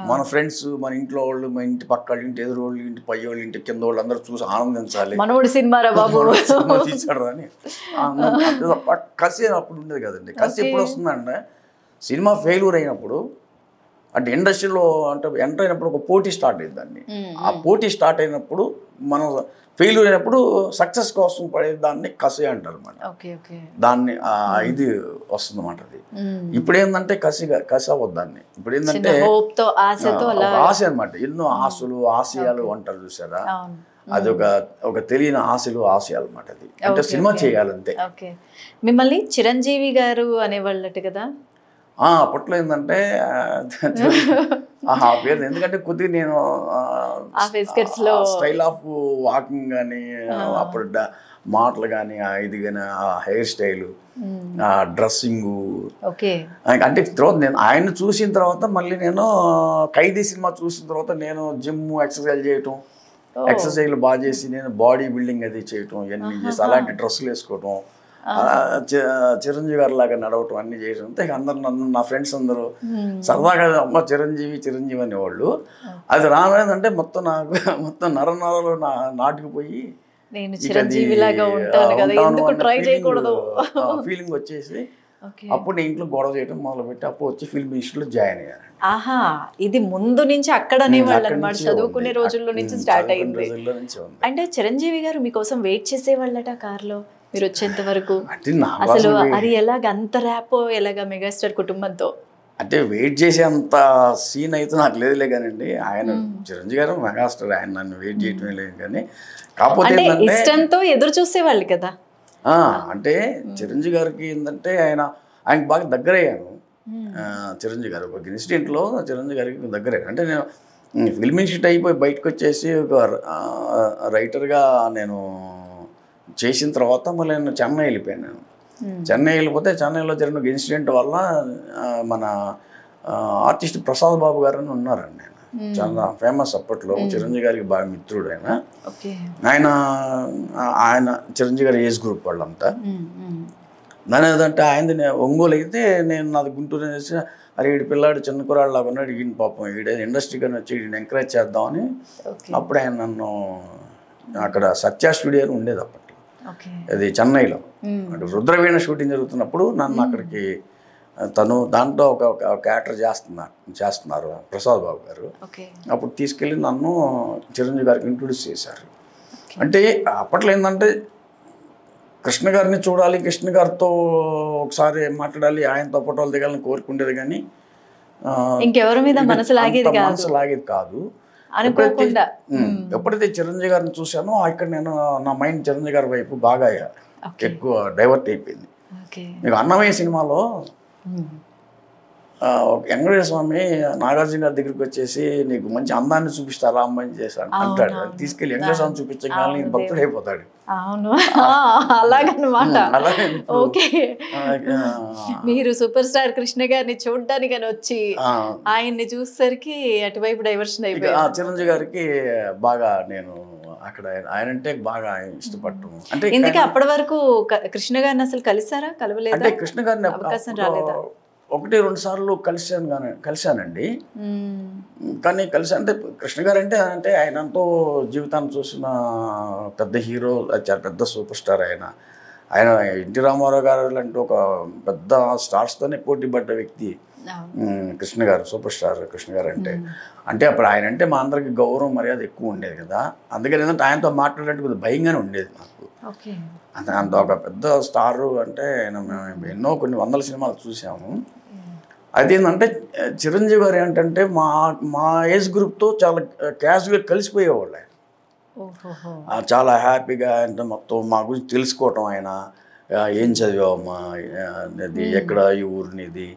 మన ఫ్రెండ్స్, మన ఇంట్లో వాళ్ళు, మన ఇంటి పక్క వాళ్ళు, ఇంటి ఎదురు వాళ్ళు, ఇంటి పై వాళ్ళు, ఇంటి కింద వాళ్ళు అందరూ చూసి ఆనందించాలి. మనోడు సినిమా తీసాడు అని కసి అప్పుడు ఉండేది కదండి. కసి ఎప్పుడు వస్తుందంటే సినిమా ఫెయిల్యూర్ అయినప్పుడు, అంటే ఇండస్ట్రీలో అంటే ఎంటర్ అయినప్పుడు ఒక పోటీ స్టార్ట్ అయ్యిందండి. ఆ పోటీ స్టార్ట్ అయినప్పుడు మనం ఫెయిల్యూర్ అయినప్పుడు సక్సెస్ కోసం పడే దాన్ని కసి అంటారు అన్నమాట. దాన్ని ఇది వస్తుంది అన్నమాట. అది ఇప్పుడు ఏంటంటే కసి అవ్వద్దాన్ని. ఇప్పుడు ఏంటంటే ఆశ అనమాట. ఎన్నో ఆశలు ఆశయాలు అంటారు చూసారా, అది ఒక తెలియని ఆశలు ఆశయాలు అన్నమాట. అది అంటే సినిమా చేయాలంతే. మిమ్మల్ని చిరంజీవి గారు అనేవాళ్ళట కదా అప్పట్లో ఏంటంటే ఆ పేరు ఎందుకంటే కొద్దిగా నేను స్టైల్ ఆఫ్ వాకింగ్ కానీ అప్పుడు మాటలు కానీ ఇది కానీ ఆ హెయిర్ స్టైలు, ఆ డ్రెస్సింగు, అంటే తర్వాత నేను ఆయన చూసిన తర్వాత మళ్ళీ నేను ఖైదీ సినిమా చూసిన తర్వాత నేను జిమ్ ఎక్సర్సైజ్ చేయటం, ఎక్సర్సైజ్లు బాగా చేసి నేను బాడీ బిల్డింగ్ అది చేయటం, ఇవన్నీ చేసి అలాంటి డ్రెస్సులు వేసుకోవటం, చిరంజీవి గారి లాగా నడవటం అన్ని చేయడం. అంతే అందరు నన్ను నా ఫ్రెండ్స్ అందరూ సరదాగా అమ్మ చిరంజీవి అనేవాళ్ళు. అది రాలేదంటే మొత్తం నరనరలో నాటుకుపోయి ఫీలింగ్ వచ్చేసి ఓకే. అప్పుడు నేను ఇంట్లో గొడవ చేయడం మొదలుపెట్టి అప్పుడు వచ్చి ఫిల్మ్ ఇన్స్టిట్యూట్లో జాయిన్ అయ్యాను. ఆహా, ఇది ముందు నుంచి అక్కడ అనేవాళ్ళు అక్కడి అనమాట, నుంచే చదువుకునే ఉంది. రోజుల్లో నుంచి స్టార్ట్ చదువుకునే అయింది. రోజుల్లో నుంచే ఉంది. అంటే చిరంజీవి గారు మీకోసం వెయిట్ చేసేవాళ్ళట కార్లో మీరు వచ్చేంత వరకు. అంటే నా అసలు కోసం అది ఎలాగ అంత ర్యాపో ఎలాగ మెగాస్టార్ కుటుంబంతో? అంటే వెయిట్ చేసేంత సీన్ అయితే నాకు లేదులే కానండి. ఆయన చిరంజీవి గారు మెగాస్టార్, ఆయన నన్ను వెయిట్ చేయటమే లేదు. కానీ కాకపోతే అంటే ఏంటంటే ఇష్టంతో ఎదురు చూసేవాళ్ళు కదా. అంటే చిరంజీవి గారికి ఏంటంటే ఆయనకు బాగా దగ్గర అయ్యాను. చిరంజీవి గారు ఒక ఇన్సిడెంట్లో చిరంజీవి గారికి దగ్గర అయ్యాను. అంటే నేను ఫిల్మ్ ఇన్స్టిట్యూట్ అయిపోయి బయటకు వచ్చేసి ఒక రైటర్గా నేను చేసిన తర్వాత మళ్ళీ నేను చెన్నై వెళ్ళిపోయాను. నేను చెన్నై వెళ్ళిపోతే చెన్నైలో జరిగిన ఒక ఇన్సిడెంట్ వల్ల మన ఆర్టిస్ట్ ప్రసాద్ బాబు గారు అని ఉన్నారండి. ఆయన చాలా ఫేమస్ అప్పట్లో, చిరంజీవి గారికి బాగా మిత్రుడు. ఆయన చిరంజీవి గారి ఏజ్ గ్రూప్ వాళ్ళంతా. దాని ఏదంటే ఆయనది ఒంగోలు అయితే నేను నాది గుంటూరు అనేసి, అరే వీడి పిల్లాడు చిన్న కురాళ్ళలాగా ఉన్నాడు, ఈయన పాపం వీడే ఇండస్ట్రీగానే వచ్చి వీడిని ఎంకరేజ్ చేద్దామని అప్పుడు ఆయన నన్ను అక్కడ సత్య స్టూడియో అని ఉండేది అప్పట్లో, అది చెన్నైలో. అటు రుద్రవీణ షూటింగ్ జరుగుతున్నప్పుడు నన్ను అక్కడికి తను దాంట్లో ఒక క్యారెక్టర్ చేస్తున్నారు ప్రసాద్ బాబు గారు. అప్పుడు తీసుకెళ్ళి నన్ను చిరంజీవి గారికి ఇంట్రొడ్యూస్ చేశారు. అంటే అప్పట్లో ఏంటంటే కృష్ణ గారిని చూడాలి, కృష్ణ గారితో ఒకసారి మాట్లాడాలి, ఆయనతో ఫోటోలు దిగాలని కోరుకుండేది. కానీ ఇంకెవరి మీద మనసు లాగేది కాదు. అనుకోకుండా ఎప్పుడైతే చిరంజీవి గారిని చూశానో ఇక్కడ నేను నా మైండ్ చిరంజీవి గారి వైపు బాగా ఎక్కువ డైవర్ట్ అయిపోయింది. మీకు అన్నమయ్య సినిమాలో వెంకటేశ్వర స్వామి నాగార్జున గారి దగ్గరికి వచ్చేసి నీకు మంచి అందాన్ని చూపిస్తారా అమ్మాయిని చేశాను అంటాడు. తీసుకెళ్ళి వెంకటేశ్వర స్వామి చూపించగానే భక్తుడు అయిపోతాడు. అవును, అలాగనమాట. ఓకే, మీరు సూపర్ స్టార్ కృష్ణ గారిని చూడడానికి వచ్చి ఆయన్ని చూసేసరికి అటువైపు డైవర్షన్ అయిపోయింది. చిరంజీవి గారికి బాగా నేను అక్కడ ఆయనంటే బాగా ఇష్టపడటం. అంటే ఎందుకు అప్పటి వరకు కృష్ణ గారిని అసలు కలిసారా? కలవలేదు. అంటే కృష్ణ గారిని అవకాశం రాలేదా? 1-2 సార్లు కలిశానండి. కానీ అంటే కృష్ణ గారు అంటే ఆయనంతో జీవితాన్ని చూసిన పెద్ద హీరో, చాలా పెద్ద సూపర్ స్టార్. ఆయన ఎన్టీ రామారావు గారు లాంటి ఒక పెద్ద స్టార్స్తోనే పోటీ పడ్డ వ్యక్తి కృష్ణ గారు, సూపర్ స్టార్ కృష్ణ గారు అంటే అప్పుడు ఆయన అంటే మా అందరికి గౌరవం మర్యాద ఎక్కువ ఉండేది కదా. అందుకని ఏంటంటే ఆయనతో మాట్లాడేటట్టు కొద్దిగా భయంగానే ఉండేది నాకు. అంత ఒక పెద్ద స్టారు అంటే మేము ఎన్నో కొన్ని వందల సినిమాలు చూసాము. అదేంటంటే చిరంజీవి గారు ఏంటంటే మా ఏజ్ గ్రూప్తో చాలా క్యాజువల్గా కలిసిపోయేవాళ్ళు. ఆయన చాలా హ్యాపీగా అంటే మొత్తం మా గురించి తెలుసుకోవటం, ఆయన ఏం చదివావమ్మా, అది ఎక్కడ ఈ ఊరినిది,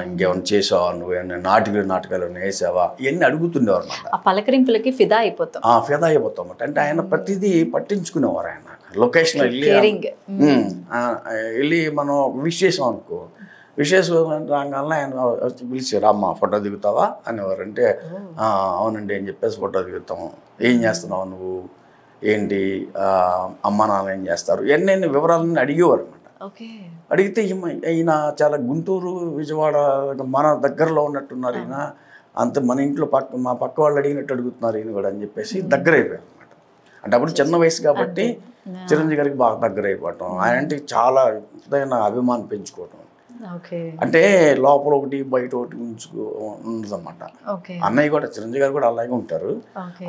ఇంకేమైనా చేసావా, నువ్వు ఏమైనా నాటకాలు ఏమైనా వేసావా, ఇవన్నీ అడుగుతుండేవారు అన్నమాట. పలకరింపులకి ఫిదా అయిపోతాం అన్నమాట. అంటే ఆయన ప్రతిదీ పట్టించుకునేవారు. ఆయన లొకేషన్ వెళ్ళి మనం విష్ చేసాం అనుకో, రాగానే ఆయన వచ్చి పిలిచారు, అమ్మ ఫోటో దిగుతావా అనేవారు. అంటే అవునండి అని చెప్పేసి ఫోటో దిగుతాము. ఏం చేస్తున్నావు నువ్వు, ఏంటి, అమ్మ నాన్న ఏం చేస్తారు, ఎన్ని వివరాలన్నీ అడిగేవారు అనమాట. అడిగితే ఈయన చాలా గుంటూరు విజయవాడ మన దగ్గరలో ఉన్నట్టున్నారు, ఈయన అంత మన ఇంట్లో మా పక్క వాళ్ళు అడిగినట్టు అడుగుతున్నారు ఈయన కూడా అని చెప్పేసి దగ్గర అయిపోయారు అనమాట. అంటే అప్పుడు చిన్న వయసు కాబట్టి చిరంజీవి గారికి బాగా దగ్గర అయిపోవటం, ఆయన అంటే చాలా అభిమానం పెంచుకోవటం. అంటే లోపల ఒకటి బయట ఒకటి ఉండదన్నమాట. అన్నయ్య కూడా చిరంజీవి గారు కూడా అలాగే ఉంటారు.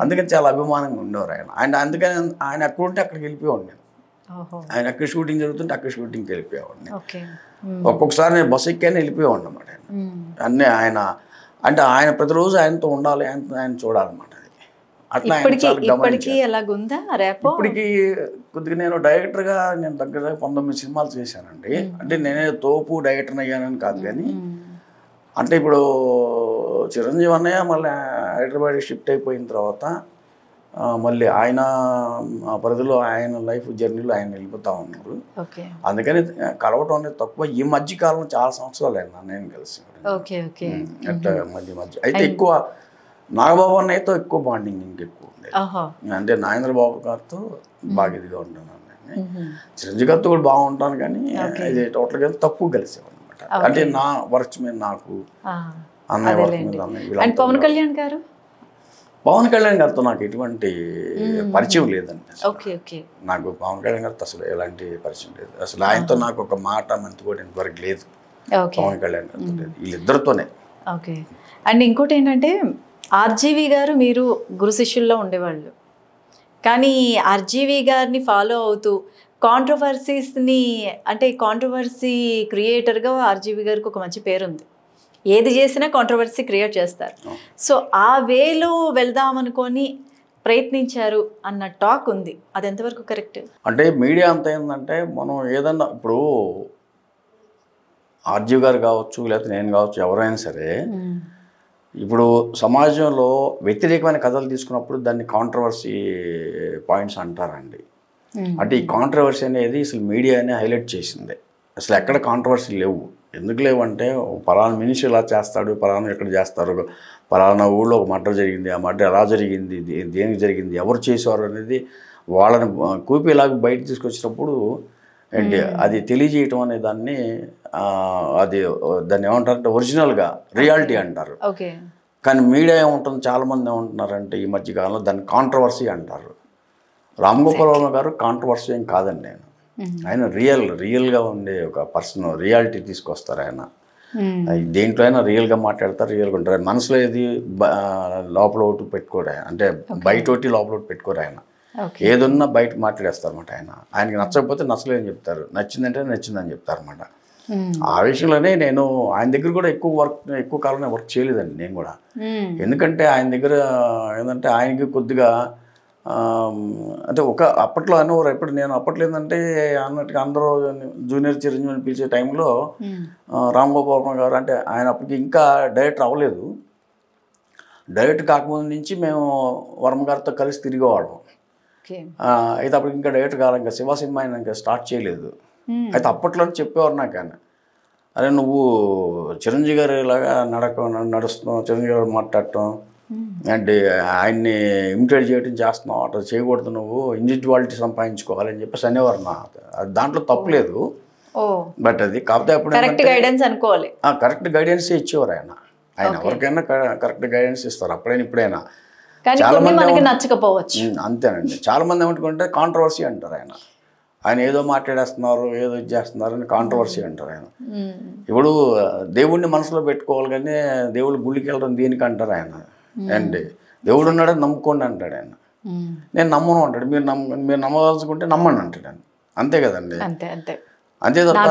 అందుకని చాలా అభిమానంగా ఉండేవారు ఆయన. అందుకని ఆయన ఎక్కడ ఉంటే అక్కడికి వెళ్ళిపోయాడు. నేను ఆయన అక్కడ షూటింగ్ జరుగుతుంటే అక్కడ షూటింగ్కి వెళ్ళిపోయేవాడిని. ఒక్కొక్కసారి నేను బస్సు ఎక్కానే వెళ్ళిపోయేవాడిని అనమాట. అన్నీ అంటే ఆయన ప్రతిరోజు ఆయనతో ఉండాలి, ఆయన చూడాలన్నమాట. అట్లా ఇప్పటికి కొద్దిగా నేను డైరెక్టర్గా నేను దగ్గర 19 సినిమాలు చేశానండి. అంటే నేనే తోపు డైరెక్టర్ అయ్యానని కాదు, కానీ అంటే ఇప్పుడు చిరంజీవి అన్నయ్య మళ్ళీ హైదరాబాద్ షిఫ్ట్ అయిపోయిన తర్వాత మళ్ళీ ఆయన పరిధిలో ఆయన లైఫ్ జర్నీలో ఆయన వెళ్ళిపోతూ ఉన్నారు. అందుకని కలవటం అనేది తక్కువ. ఈ మధ్య కాలంలో చాలా సంవత్సరాలు అయినా నేను కలిసి అట్లా మధ్య అయితే ఎక్కువ నాగబాబు అన్నయ్యతో ఎక్కువ బాండింగ్ ఇంకెక్కువ ఉండేది. అంటే నాగేంద్ర బాబు గారితో బాగా ఇదిగా ఉంటాను. చిరంజీవి గారితో కూడా బాగుంటాను, కానీ ఇది టోటల్గా తక్కువ కలిసేవాడు అనమాట. అంటే నా వర్క్స్ మీద నాకు, అన్నయ్య వర్క్ మీద పవన్ కళ్యాణ్ గారు పవన్ కళ్యాణ్ గారితో నాకు ఎటువంటి పరిచయం లేదండి. Okay okay. నాకు పవన్ కళ్యాణ్ గారితో అసలు ఎలాంటి పరిచయం లేదు. అసలు ఆయనతో నాకు ఒక మాట మంచి కూడా ఇంతవరకు లేదు. ఓకే. పవన్ కళ్యాణ్ గారితో లేదు, వీళ్ళిద్దరితోనే. ఓకే. అండ్ ఇంకోటి ఏంటంటే ఆర్జీవి గారు మీరు గురు శిష్యుల్లో ఉండేవాళ్ళు, కానీ ఆర్జీవి గారిని ఫాలో అవుతూ కాంట్రవర్సీస్ని, అంటే కాంట్రవర్సీ క్రియేటర్గా ఆర్జీవి గారికి ఒక మంచి పేరుంది. ఏది చేసినా కాంట్రవర్సీ క్రియేట్ చేస్తారు. సో ఆ వేలో వెళ్దామనుకొని ప్రయత్నించారు అన్న టాక్ ఉంది, అది ఎంతవరకు కరెక్ట్? అంటే మీడియా అంత ఏంటంటే మనం ఏదన్నా ఇప్పుడు ఆర్జీవి గారు కావచ్చు, లేకపోతే నేను కావచ్చు, ఎవరైనా సరే ఇప్పుడు సమాజంలో వ్యతిరేకమైన కథలు తీసుకున్నప్పుడు దాన్ని కాంట్రవర్సీ పాయింట్స్ అంటారండి. అంటే ఈ కాంట్రవర్సీ అనేది అసలు మీడియానే హైలైట్ చేసింది. అసలు ఎక్కడ కాంట్రవర్సీ లేవు. ఎందుకు లేవంటే పలానా మనిషి ఇలా చేస్తాడు, పలానా ఎక్కడ చేస్తారు, పలానా ఊళ్ళో ఒక మర్డర్ జరిగింది, ఆ మర్డర్ ఎలా జరిగింది, దేనికి జరిగింది, ఎవరు చేసేవారు అనేది వాళ్ళని కూపీలాగా బయట తీసుకొచ్చినప్పుడు ఏంటి అది తెలియజేయటం అనే దాన్ని దాన్ని ఏమంటారంటే ఒరిజినల్గా రియాలిటీ అంటారు. కానీ మీడియా ఏముంటుంది, చాలామంది ఏమంటున్నారంటే ఈ మధ్యకాలంలో దాన్ని కాంట్రవర్సీ అంటారు. రామ్ గోపాల్ వర్మ గారు కాంట్రవర్సీ ఏం కాదండి. ఆయన రియల్గా ఉండే ఒక పర్సన్, రియాలిటీ తీసుకొస్తారు ఆయన. దేంట్లో అయినా రియల్గా మాట్లాడతారు, రియల్గా ఉంటారు. మనసులో ఏది లోపల ఒకటి పెట్టుకోరు ఆయన, అంటే బయట ఒకటి లోపల ఒకటి పెట్టుకోరు ఆయన. ఏదున్నా బయట మాట్లాడేస్తారు అన్నమాట. ఆయనకి నచ్చకపోతే నచ్చలేదని చెప్తారు, నచ్చిందంటే నచ్చిందని చెప్తారు అన్నమాట. ఆ విషయంలోనే నేను ఆయన దగ్గర కూడా ఎక్కువ కాలం వర్క్ చేయలేదండి నేను కూడా. ఎందుకంటే ఆయన దగ్గర ఏంటంటే ఆయనకి కొద్దిగా అంటే అప్పట్లో అనేవారు, ఎప్పుడు నేను అప్పట్లో ఏంటంటే అన్నట్టుగా అందరూ జూనియర్ చిరంజీవి అని పిలిచే టైంలో రామ్ గోపాల్ వర్మ గారు, అంటే ఆయన అప్పటికి ఇంకా డైరెక్టర్ అవ్వలేదు. డైరెక్టర్ కాకముందు నుంచి మేము వర్మ గారితో కలిసి తిరిగేవాళ్ళం. అయితే అప్పటికి ఇంకా డైరెక్టర్ కావాలి, ఇంకా శివ సినిమా ఆయన ఇంకా స్టార్ట్ చేయలేదు. అయితే అప్పట్లో చెప్పేవారు నాకు ఆయన, అరే నువ్వు చిరంజీవి గారు ఇలాగా నడుస్తున్నావు, చిరంజీవి గారు మాట్లాడటం అంటే ఆయన్ని ఇమిటేట్ చేయడం చేస్తున్నావు, అట్లా చేయకూడదు, నువ్వు ఇండివిజువాలిటీ సంపాదించుకోవాలని చెప్పేసి అనేవారు. దాంట్లో తప్పులేదు, బట్ అది కాకపోతే అప్పుడు కరెక్ట్ గైడెన్స్ అనుకోవాలి. కరెక్ట్ గైడెన్స్ ఇచ్చేవారు ఆయన. ఎవరికైనా కరెక్ట్ గైడెన్స్ ఇస్తారు అప్పుడైనా ఇప్పుడైనా. చాలా మంది నచ్చకపోవచ్చు, అంతేనండి. చాలా మంది ఏమంటుకుంటే కాంట్రవర్సీ అంటారు ఆయన ఏదో మాట్లాడేస్తున్నారు, ఏదో చేస్తున్నారు అని కాంట్రవర్సీ అంటారు ఆయన. ఇప్పుడు దేవుడిని మనసులో పెట్టుకోవాలి, కానీ దేవుడు గుళ్ళకి వెళ్ళడం దీనికి అంటారు ఆయన. అండి దేవుడు ఉన్నాడని నమ్ముకోండి అంటాడు ఆయన. నేను నమ్మను అంటాడు, మీరు నమ్మదలుచుకుంటే నమ్మండి అంటాడు ఆయన. అంతే కదండి, అంతే తప్ప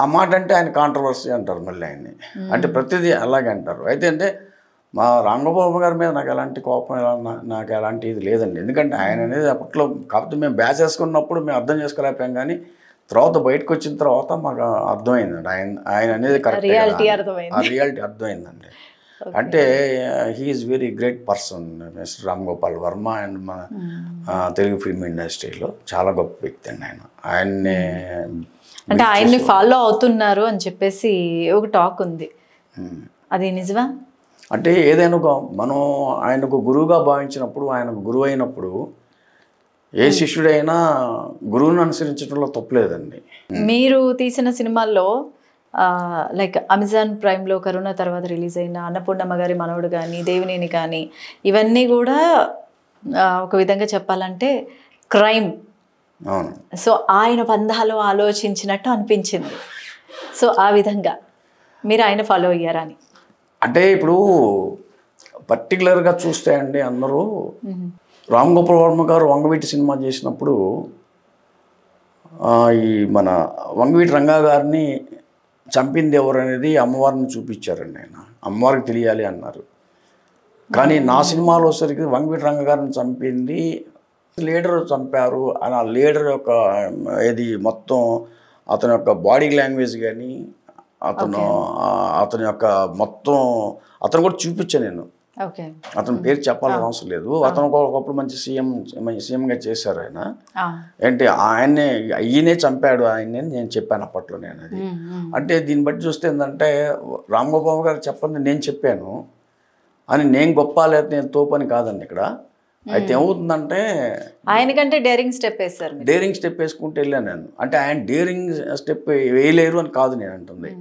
ఆ మాట అంటే ఆయన కాంట్రవర్సీ అంటారు మళ్ళీ ఆయన్ని. అంటే ప్రతిదీ అలాగే అంటారు. అయితే అంటే మా రామ్ గోపాల్ వర్మ గారి మీద నాకు ఎలాంటి కోపం, నాకు ఎలాంటి ఇది లేదండి. ఎందుకంటే ఆయన అనేది అప్పట్లో కాకపోతే మేము బ్యాచ్ వేసుకున్నప్పుడు మేము అర్థం చేసుకోలేకపోయాం, కానీ తర్వాత బయటకు వచ్చిన తర్వాత మాకు అర్థమైందండి ఆయన అనేది కరెక్ట్, ఆ రియాలిటీ అర్థమైందండి. అంటే he is very great person mister Ram Gopal Varma. And మన తెలుగు ఫిల్మ్ ఇండస్ట్రీలో చాలా గొప్ప వ్యక్తి అండి ఆయన. అంటే ఆయన్ని ఫాలో అవుతున్నారు అని చెప్పేసి ఒక టాక్ ఉంది, అది నిజమా? అంటే ఏదైనా మనం ఆయనకు గురువుగా భావించినప్పుడు, ఆయనకు గురువు అయినప్పుడు ఏ శిష్యుడైనా గురువుని అనుసరించడంలో తప్పులేదండి. మీరు తీసిన సినిమాల్లో లైక్ అమెజాన్ ప్రైమ్లో కరోనా తర్వాత రిలీజ్ అయిన అన్నపూర్ణమ్మ గారి మనవడు కానీ, దేవినేని కానీ, ఇవన్నీ కూడా ఒక విధంగా చెప్పాలంటే క్రైమ్. సో ఆయన పందాలో ఆలోచించినట్టు అనిపించింది. సో ఆ విధంగా మీరు ఆయన ఫాలో అయ్యారా అని? అంటే ఇప్పుడు పర్టికులర్గా చూస్తే అండి, అందరూ రామ్ గోపాల్ వర్మ గారు వంగవీటి సినిమా చేసినప్పుడు ఈ మన వంగవీటి రంగా గారిని చంపింది ఎవరు అనేది అమ్మవారిని చూపించారండి. ఆయన అమ్మవారికి తెలియాలి అన్నారు. కానీ నా సినిమాలో సరికి వంగవీటి రంగా గారిని చంపింది లీడర్ చంపారు అని, ఆ లీడర్ యొక్క ఇది మొత్తం అతని యొక్క బాడీ లాంగ్వేజ్ కానీ అతని యొక్క మొత్తం అతను కూడా చూపించాను నేను. అతని పేరు చెప్పాల్సిన అవసరం లేదు. అతను ఒకప్పుడు మంచి సీఎంగా చేశారు ఆయన. ఏంటి ఈయనే చంపాడు ఆయన్ని నేను చెప్పాను అప్పట్లో నేను. అది అంటే దీన్ని బట్టి చూస్తే ఏంటంటే రామ్ గోపాల్ గారు చెప్పండి నేను చెప్పాను అని, నేను గొప్ప లేదా నేను తోపని కాదండి ఇక్కడ. అయితే ఏమవుతుందంటే ఆయనకంటే డేరింగ్ స్టెప్ వేశారు, డేరింగ్ స్టెప్ వేసుకుంటూ వెళ్ళాను నేను. అంటే ఆయన డేరింగ్ స్టెప్ వేయలేరు అని కాదు నేను అంటుంది,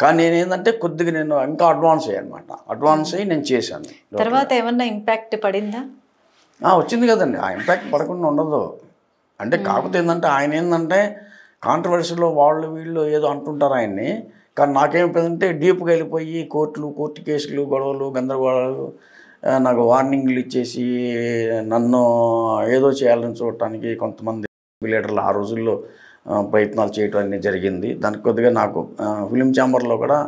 కానీ నేనేంటంటే కొద్దిగా నేను ఇంకా అడ్వాన్స్ అయ్యాను అనమాట. అడ్వాన్స్ అయ్యి నేను చేశాను. తర్వాత ఏమన్నా ఇంపాక్ట్ పడిందా? వచ్చింది కదండి. ఆ ఇంపాక్ట్ పడకుండా ఉండదు. అంటే కాకపోతే ఏంటంటే ఆయన ఏంటంటే కాంట్రవర్సీలో వాళ్ళు వీళ్ళు ఏదో అంటుంటారు ఆయన్ని. కానీ నాకేమైపోయిందంటే డీప్గా వెళ్ళిపోయి కోర్టు కేసులు, గొడవలు, గందరగోళాలు, నాకు వార్నింగ్లు ఇచ్చేసి నన్ను ఏదో చేయాలని చూడటానికి కొంతమంది లీడర్లు ఆ రోజుల్లో ప్రయత్నాలు చేయటం అనేది జరిగింది. దానికి కొద్దిగా నాకు ఫిలిం ఛాంబర్లో కూడా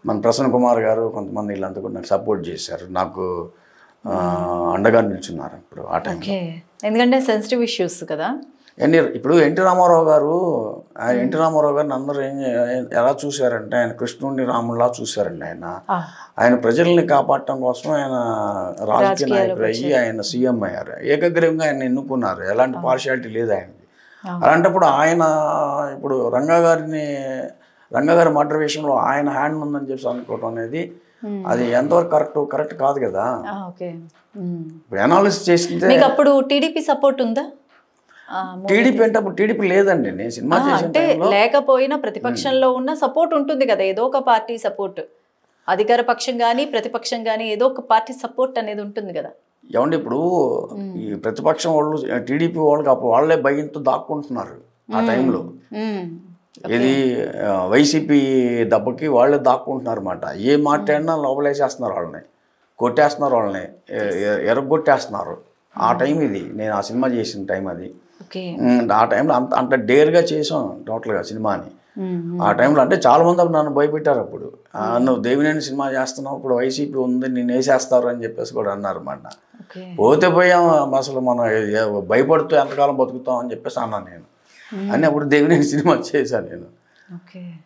మన ప్రసన్న కుమార్ గారు కొంతమంది వీళ్ళంతా కూడా నాకు సపోర్ట్ చేశారు. నాకు అండగా నిల్చున్నారు ఇప్పుడు ఆ టైం. ఎందుకంటే సెన్సిటివ్ ఇష్యూస్ కదా. ఇప్పుడు ఎన్టీ రామారావు గారు గారిని అందరూ ఎలా చూశారంటే ఆయన కృష్ణుడిని రాముడిలా చూశారండి. ఆయన ప్రజల్ని కాపాడటం కోసం ఆయన రాజకీయ నాయకుడు అయ్యి ఆయన సీఎం అయ్యారు. ఏకగ్రీవంగా ఆయన ఎన్నుకున్నారు. ఎలాంటి పార్షియాలిటీ లేదు ఆయనకి. అలాంటప్పుడు ఆయన ఇప్పుడు రంగా గారి మర్డర్ విషయంలో ఆయన హ్యాండ్ ఉందని చెప్పి అనుకోవటం అనేది అది ఎంతవరకు కరెక్ట్ కాదు కదా. ఇప్పుడు అనాలిసిస్ చేసింది. అప్పుడు టీడీపీ సపోర్ట్ ఉందా? టీడీపీ అంటే అప్పుడు టీడీపీ లేదండి. నేను సినిమా అంటే లేకపోయినా ప్రతిపక్షంలో ఉన్న సపోర్ట్ ఉంటుంది కదా, ఏదో ఒక పార్టీ సపోర్ట్, అధికార పక్షం కానీ ప్రతిపక్షం కానీ ఏదో ఒక పార్టీ సపోర్ట్ అనేది ఉంటుంది కదా. ఏమండి ఇప్పుడు ఈ ప్రతిపక్షం వాళ్ళు టీడీపీ వాళ్ళకి అప్పుడు వాళ్ళే భయంతో దాక్కుంటున్నారు ఆ టైంలో. ఇది వైసీపీ దెబ్బకి వాళ్ళే దాక్కుంటున్నారు అన్నమాట. ఏ మాట్లాడినా లోపలేసేస్తున్నారు వాళ్ళని, కొట్టేస్తున్నారు వాళ్ళని, ఎరగొట్టేస్తున్నారు. ఆ టైం ఇది నేను ఆ సినిమా చేసిన టైం అది. ఆ టైంలో అంత డేర్గా చేసాం టోటల్గా సినిమాని. ఆ టైంలో అంటే చాలామంది నన్ను భయపెట్టారు. అప్పుడు నువ్వు దేవినేని సినిమా చేస్తున్నావు, ఇప్పుడు వైసీపీ ఉంది, నేను వేసేస్తారు అని చెప్పేసి కూడా అన్నారు అన్నమాట. పోతే పోయాం అసలు మనం భయపడుతూ ఎంతకాలం బతుకుతాం అని చెప్పేసి అన్నాను నేను. అని అప్పుడు దేవినేని సినిమా చేశాను నేను.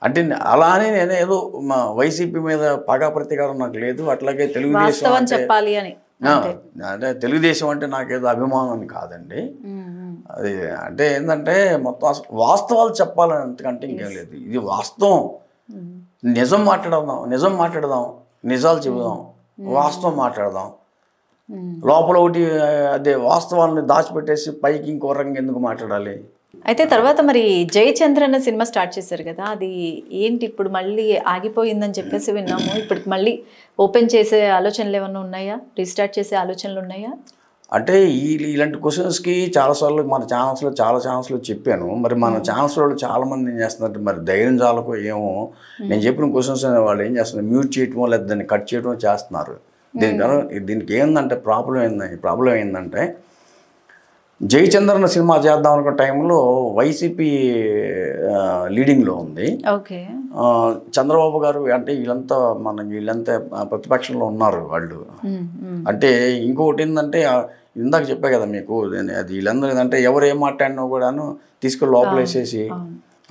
అంటే అలానే నేను ఏదో మా వైసీపీ మీద పగా ప్రతీకారం నాకు లేదు. అట్లాగే తెలుగుదేశం చెప్పాలి అని అంటే తెలుగుదేశం అంటే నాకేదో అభిమానం కాదండి. అది అంటే ఏంటంటే మొత్తం వాస్తవాలు చెప్పాలని అంతకంటే ఇంకేం లేదు. ఇది వాస్తవం, నిజం మాట్లాడదాం, నిజాలు చెబుదాం, వాస్తవం మాట్లాడదాం. లోపల ఒకటి అదే వాస్తవాలను దాచిపెట్టేసి పైకి ఇంకో రంగం ఎందుకు మాట్లాడాలి? అయితే తర్వాత మరి జయచంద్ర అన్న సినిమా స్టార్ట్ చేశారు కదా, అది ఏంటి ఇప్పుడు మళ్ళీ ఆగిపోయిందని చెప్పేసి విన్నాము. ఇప్పుడు మళ్ళీ ఓపెన్ చేసే ఆలోచనలు ఏమన్నా ఉన్నాయా? రీస్టార్ట్ చేసే ఆలోచనలు ఉన్నాయా? అంటే ఇలాంటి క్వశ్చన్స్కి చాలాసార్లు మన చాలా ఛానల్స్లో చెప్పాను. మరి మన ఛానల్స్ వాళ్ళు చాలామంది ఏం చేస్తున్నారు, మరి ధైర్యం చాలకు ఏమో నేను చెప్పిన క్వశ్చన్స్ వాళ్ళు ఏం చేస్తున్నారు, మ్యూట్ చేయటమో లేదా దాన్ని కట్ చేయటమో చేస్తున్నారు. దీనికి ఏంటంటే ప్రాబ్లం ఏంటంటే జయచంద్రన్ సినిమా చేద్దాం అనుకున్న టైంలో వైసీపీ లీడింగ్లో ఉంది. చంద్రబాబు గారు అంటే వీళ్ళంతా ప్రతిపక్షంలో ఉన్నారు వాళ్ళు. అంటే ఇంకొకటి ఏంటంటే ఇందాక చెప్పా కదా మీకు, అది వీళ్ళందరూ ఏంటంటే ఎవరు ఏం మాట్లాడినా కూడాను తీసుకెళ్ళి లోపలేసేసి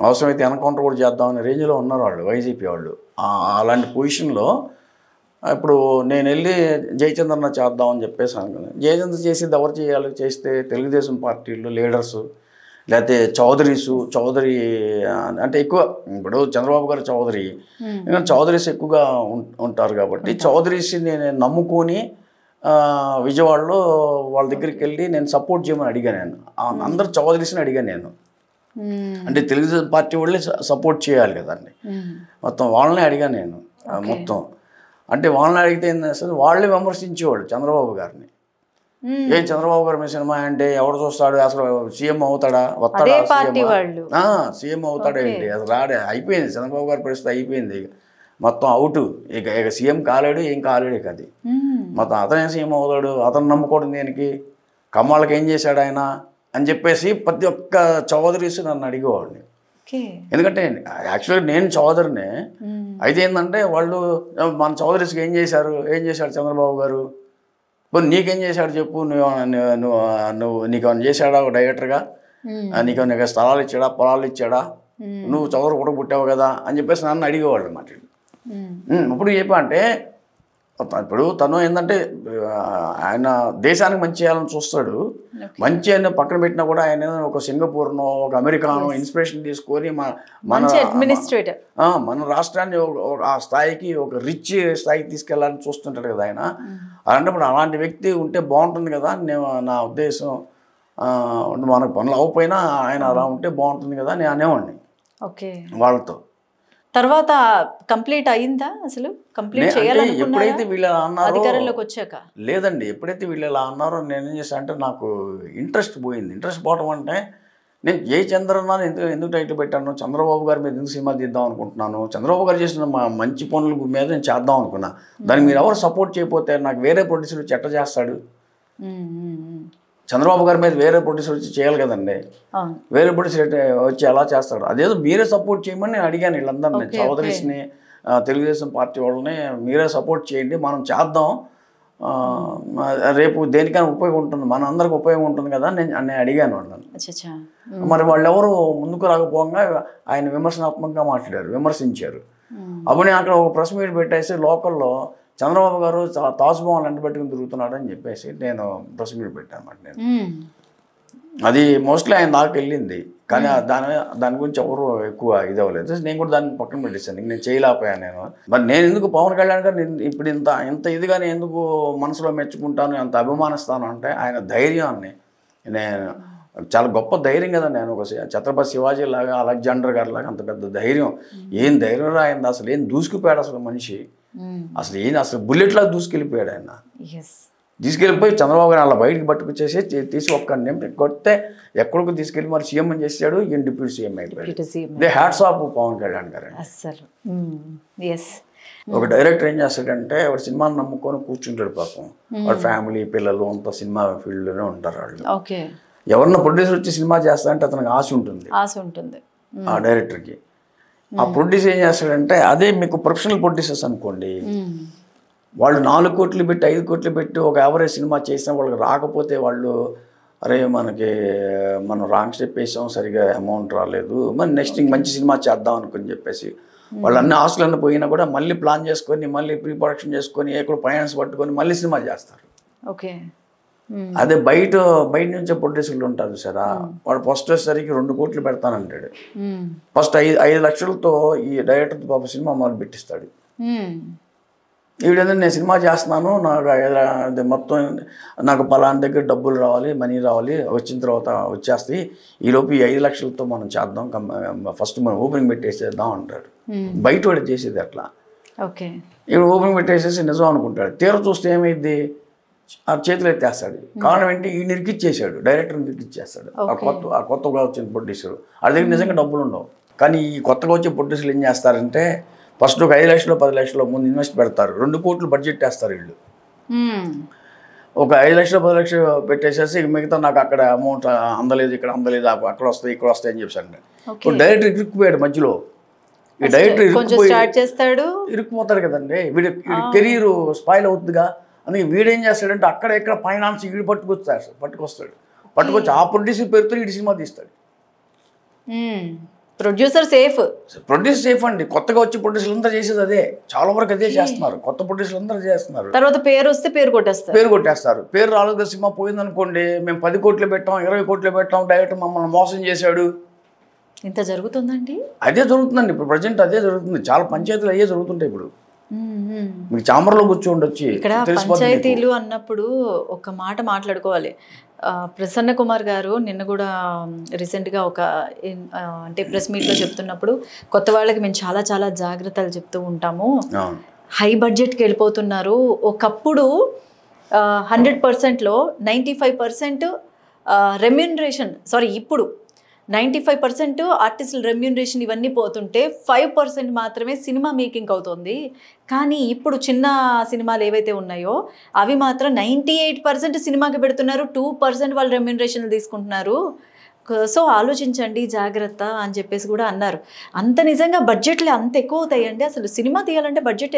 అవసరమైతే ఎన్కౌంటర్ కూడా చేద్దామనే రేంజ్లో ఉన్నారు వాళ్ళు, వైసీపీ వాళ్ళు. అలాంటి పొజిషన్లో ఇప్పుడు నేను వెళ్ళి జయచంద్రన చేద్దామని చెప్పేసి అనుకున్నాను. జయచంద్ర చేసేది ఎవరు చేస్తే తెలుగుదేశం పార్టీలో లీడర్సు, లేకపోతే చౌదరి అంటే ఎక్కువ. ఇప్పుడు చంద్రబాబు గారు చౌదరీస్ ఎక్కువగా ఉంటారు కాబట్టి చౌదరీస్ని నేను నమ్ముకొని విజయవాడలో వాళ్ళ దగ్గరికి వెళ్ళి నేను సపోర్ట్ చేయమని అడిగాను. నేను అందరు చౌదరీస్ని అడిగాను నేను. అంటే తెలుగుదేశం పార్టీ వాళ్ళే సపోర్ట్ చేయాలి కదండి, మొత్తం వాళ్ళనే అడిగాను నేను మొత్తం. అంటే వాళ్ళని అడిగితే ఏం చేస్తారు, వాళ్ళే విమర్శించేవాళ్ళు చంద్రబాబు గారిని. ఏం చంద్రబాబు గారి సినిమా అంటే ఎవరు చూస్తాడు, అసలు సీఎం అవుతాడా, సీఎం అవుతాడా ఏంటి, అసలు రాడే, అయిపోయింది చంద్రబాబు గారి పరిస్థితి అయిపోయింది, మొత్తం అవుట్. ఇక సీఎం కాలేడు, ఏం కాలేడు. ఇక అది మొత్తం అతనే సీఎం అవుతాడు, అతను నమ్ముకోవడం దేనికి, కమ్మాళ్ళకి ఏం చేశాడు ఆయన అని చెప్పేసి ప్రతి ఒక్క చౌదరీస్ నన్ను అడిగేవాడిని. ఎందుకంటే యాక్చువల్గా నేను చౌదరినే. అయితే ఏంటంటే వాళ్ళు మన చౌదరీస్కి ఏం చేశాడు చంద్రబాబు గారు, నీకేం చేశాడు చెప్పు, నువ్వు నీకేమైనా చేశాడా ఒక డైరెక్టర్గా, నీకు స్థలాలు ఇచ్చాడా, పొలాలు ఇచ్చాడా, నువ్వు చౌదరి కూడా పుట్టావు కదా అని చెప్పేసి నన్ను అడిగేవాళ్ళు అన్నమాట. ఇప్పుడు చెప్పా అంటే ఇప్పుడు తను ఏంటంటే ఆయన దేశానికి మంచి చేయాలని చూస్తాడు. మంచి అని పక్కన పెట్టినా కూడా ఆయన ఒక సింగపూర్నో ఒక అమెరికానో ఇన్స్పిరేషన్ తీసుకొని మన రాష్ట్రాన్ని ఆ స్థాయికి, ఒక రిచ్ స్థాయికి తీసుకెళ్ళాలని చూస్తుంటాడు కదా ఆయన. అలాంటప్పుడు అలాంటి వ్యక్తి ఉంటే బాగుంటుంది కదా నా ఉద్దేశం. మనకు పనులు అవ్వకపోయినా ఆయన అలా ఉంటే బాగుంటుంది కదా నేను అనేవాడిని వాళ్ళతో. తర్వాత కంప్లీట్ అయిందా అసలు? కంప్లీట్ అంటే చేయాలనుకున్నారా ఎప్పుడైతే వీళ్ళు ఇలా అన్నారో అధికారంలోకి వచ్చాక? లేదండి, ఎప్పుడైతే వీళ్ళు ఇలా అన్నారో నేనేం చేశాను అంటే నాకు ఇంట్రెస్ట్ పోయింది. ఇంట్రెస్ట్ పోవటం అంటే నేను జయచంద్రన్న ఎందుకు టైటిల్ పెట్టాను, చంద్రబాబు గారి మీద ఎందుకు సినిమా తీద్దాం అనుకుంటున్నాను, చంద్రబాబు గారు చేసిన మంచి పనుల మీద నేను చేద్దాం అనుకున్నా. దానికి మీరు ఎవరు సపోర్ట్ చేయకపోతే నాకు వేరే ప్రొడ్యూసర్ వచ్చి ఎట్ట చేస్తాడు? చంద్రబాబు గారి మీద వేరే ప్రొడ్యూసర్ వచ్చి చేయాలి కదండి. వేరే ప్రొడ్యూసర్ వచ్చి ఎలా చేస్తాడు? అదేదో మీరే సపోర్ట్ చేయమని నేను అడిగాను వీళ్ళందరినీ, చౌదరీస్ని, తెలుగుదేశం పార్టీ వాళ్ళని మీరే సపోర్ట్ చేయండి, మనం చేద్దాం, రేపు దేనికైనా ఉపయోగం ఉంటుంది, మన అందరికి ఉపయోగం ఉంటుంది కదా నేను అడిగాను వాళ్ళని. మరి వాళ్ళు ఎవరు ముందుకు రాకపోగా ఆయన విమర్శనాత్మకంగా మాట్లాడారు, విమర్శించారు. అప్పుడు నేను అక్కడ ఒక ప్రెస్ మీట్ పెట్టేసి లోకల్లో చంద్రబాబు గారు తాజ్మహల్ అంట పెట్టుకుని తిరుగుతున్నాడు అని చెప్పేసి నేను ప్రెస్ మీట్ పెట్టాను అన్నమాట. నేను అది మోస్ట్లీ ఆయన దాకా వెళ్ళింది, కానీ దాని గురించి ఎవరు ఎక్కువ ఇది అవ్వలేదు. నేను కూడా దాన్ని పక్కన పెట్టేస్తాను, నేను చేయలేకపోయాను. మరి నేను ఎందుకు పవన్ కళ్యాణ్ గారు ఇప్పుడు ఇంత ఇదిగా నేను ఎందుకు మనసులో మెచ్చుకుంటాను, ఎంత అభిమానిస్తాను అంటే ఆయన ధైర్యాన్ని. నేను చాలా గొప్ప ధైర్యం కదా, నేను ఒక ఛత్రపతి శివాజీ లాగా, అలెగ్జాండర్ గారి లాగా అంత పెద్ద ధైర్యం. ఏం ధైర్యం ఆయన, అసలు ఏం దూసుకుపోయాడు అసలు మనిషి, అసలు బుల్లెట్లాగా దూసుకెళ్ళిపోయాడు ఆయన. తీసుకెళ్ళిపోయి చంద్రబాబు గారు అలా బయటికి పట్టుకొచ్చేసి తీసి ఒక్క నిమిషం కొడితే ఎక్కడికి తీసుకెళ్ళి మరి సీఎం అని చేశాడు, ఈయన డిప్యూటీ సీఎం అయిపోయాడు. దే హ్యాట్స్ ఆఫ్ పవన్ కళ్యాణ్ గారు. ఒక డైరెక్టర్ ఏం చేస్తాడంటే వాడు సినిమాని నమ్ముకొని కూర్చుంటాడు పాపం, వాడు ఫ్యామిలీ పిల్లలు అంతా సినిమా ఫీల్డ్లోనే ఉంటారు వాళ్ళు. ఎవరన్నా ప్రొడ్యూసర్ వచ్చి సినిమా చేస్తాడంటే అతనికి ఆశ ఉంటుంది ఆ డైరెక్టర్కి. ఆ ప్రొడ్యూసర్ ఏం చేస్తాడంటే, అదే మీకు ప్రొఫెషనల్ ప్రొడ్యూసర్స్ అనుకోండి, వాళ్ళు 4 కోట్లు పెట్టి 5 కోట్లు పెట్టి ఒక యావరేజ్ సినిమా చేసినా వాళ్ళకి రాకపోతే వాళ్ళు అరే మనం రాంగ్ స్టెప్ వేసాం, సరిగా అమౌంట్ రాలేదు, మరి నెక్స్ట్ మంచి సినిమా చేద్దాం అనుకుని చెప్పేసి వాళ్ళు అన్ని ఆస్తులన్నీ పోయినా కూడా మళ్ళీ ప్లాన్ చేసుకొని మళ్ళీ ప్రీ ప్రొడక్షన్ చేసుకొని ఎక్కడ ఫైనాన్స్ పట్టుకొని మళ్ళీ సినిమా చేస్తారు. అదే బయట నుంచే ప్రొడ్యూసర్లు ఉంటారు సరే, వాడు ఫస్ట్ వచ్చేసరికి 2 కోట్లు పెడతానంటాడు. ఫస్ట్ 5 లక్షలతో ఈ డైరెక్టర్ పాప సినిమా మొదలు పెట్టిస్తాడు. ఈవిడేంటే నేను సినిమా చేస్తున్నాను, నాకు మొత్తం నాకు పలానా దగ్గర డబ్బులు రావాలి, మనీ రావాలి, వచ్చిన తర్వాత వచ్చేస్తాయి, ఈలోపు ఈ 5 లక్షలతో మనం చేద్దాం, ఫస్ట్ మనం ఓపెనింగ్ పెట్టేసేద్దాం అంటాడు. బయట వాడు చేసేది అట్లా. ఇప్పుడు ఓపెనింగ్ పెట్టేసేసి నిజం అనుకుంటాడు, తీర చూస్తే ఏమైంది, ఆ చేతులు ఎత్తేస్తాడు. కారణం ఏంటి, ఈ నిరికిచ్చేసాడు, డైరెక్టర్ నిరికిచ్చేస్తాడు. ఆ కొత్తగా వచ్చిన ప్రొడ్యూసర్ అది దగ్గర నిజంగా డబ్బులు ఉండవు. కానీ ఈ కొత్తగా వచ్చే ప్రొడ్యూసర్లు ఏం చేస్తారంటే ఫస్ట్ ఒక 5 లక్షలు 10 లక్షలు ముందు ఇన్వెస్ట్ పెడతారు, 2 కోట్లు బడ్జెట్ వేస్తారు వీళ్ళు. ఒక 5 లక్షలు 10 లక్షలు పెట్టేసేసి మిగతా నాకు అక్కడ అమౌంట్ అందలేదు, ఇక్కడ అందలేదు, అక్కడ వస్తాయి ఇక్కడ వస్తాయి అని చెప్పాను. ఇప్పుడు డైరెక్టర్ ఇరుక్కుపోయాడు మధ్యలో. ఈ డైరెక్టర్ ఇరుక్కుపోతాడు కదండి, వీడి కెరీర్ స్పాయిల్ అవుతుందిగా. అందుకే వీడేం చేస్తాడంటే అక్కడ ఎక్కడ ఫైనాన్స్ వీడు పట్టుకొచ్చి ఆ ప్రొడ్యూసర్ పేరుతో వీడి సినిమా తీస్తాడు. ప్రొడ్యూసర్ సేఫ్ అండి. కొత్తగా వచ్చి ప్రొడ్యూసర్లు అందరూ చేసేది అదే, చాలా వరకు అదే చేస్తున్నారు. కొత్త ప్రొడ్యూసర్లు అందరూ చేస్తున్నారు. తర్వాత పేరు వస్తే పేరు కొట్టేస్తారు. పేరు రాలేదు, సినిమా పోయిందనుకోండి, మేము 10 కోట్లు పెట్టాం, 20 కోట్లు పెట్టాం, డైరెక్టర్ మమ్మల్ని మోసం చేశాడు. ఇంత జరుగుతుందండి. అదే జరుగుతుందండి ఇప్పుడు ప్రజెంట్, అదే జరుగుతుంది. చాలా పంచాయతీలు అయ్యే జరుగుతుంటాయి ఇప్పుడు. మీకు చాంబర్లో కూర్చోండొచ్చి ఇక్కడ పంచాయతీలు అన్నప్పుడు ఒక మాట మాట్లాడుకోవాలి. ప్రసన్న కుమార్ గారు నిన్న కూడా రీసెంట్గా అంటే ప్రెస్ మీట్లో చెప్తున్నప్పుడు కొత్త వాళ్ళకి మేము చాలా చాలా జాగ్రత్తలు చెప్తూ ఉంటాము, హై బడ్జెట్కి వెళ్ళిపోతున్నారు. ఒకప్పుడు 100%లో 95% రెమ్యూనరేషన్, ఇప్పుడు 95% ఆర్టిస్టుల రెమ్యూనరేషన్ ఇవన్నీ పోతుంటే 5% మాత్రమే సినిమా మేకింగ్ అవుతుంది. కానీ ఇప్పుడు చిన్న సినిమాలు ఏవైతే ఉన్నాయో అవి మాత్రం 98% సినిమాకి పెడుతున్నారు, 2% వాళ్ళు రెమ్యూనరేషన్లు తీసుకుంటున్నారు. సో ఆలోచించండి, జాగ్రత్త అని చెప్పేసి కూడా అన్నారు. అంత నిజంగా బడ్జెట్లు అంత ఎక్కువ అవుతాయండి? అసలు సినిమా తీయాలంటే బడ్జెట్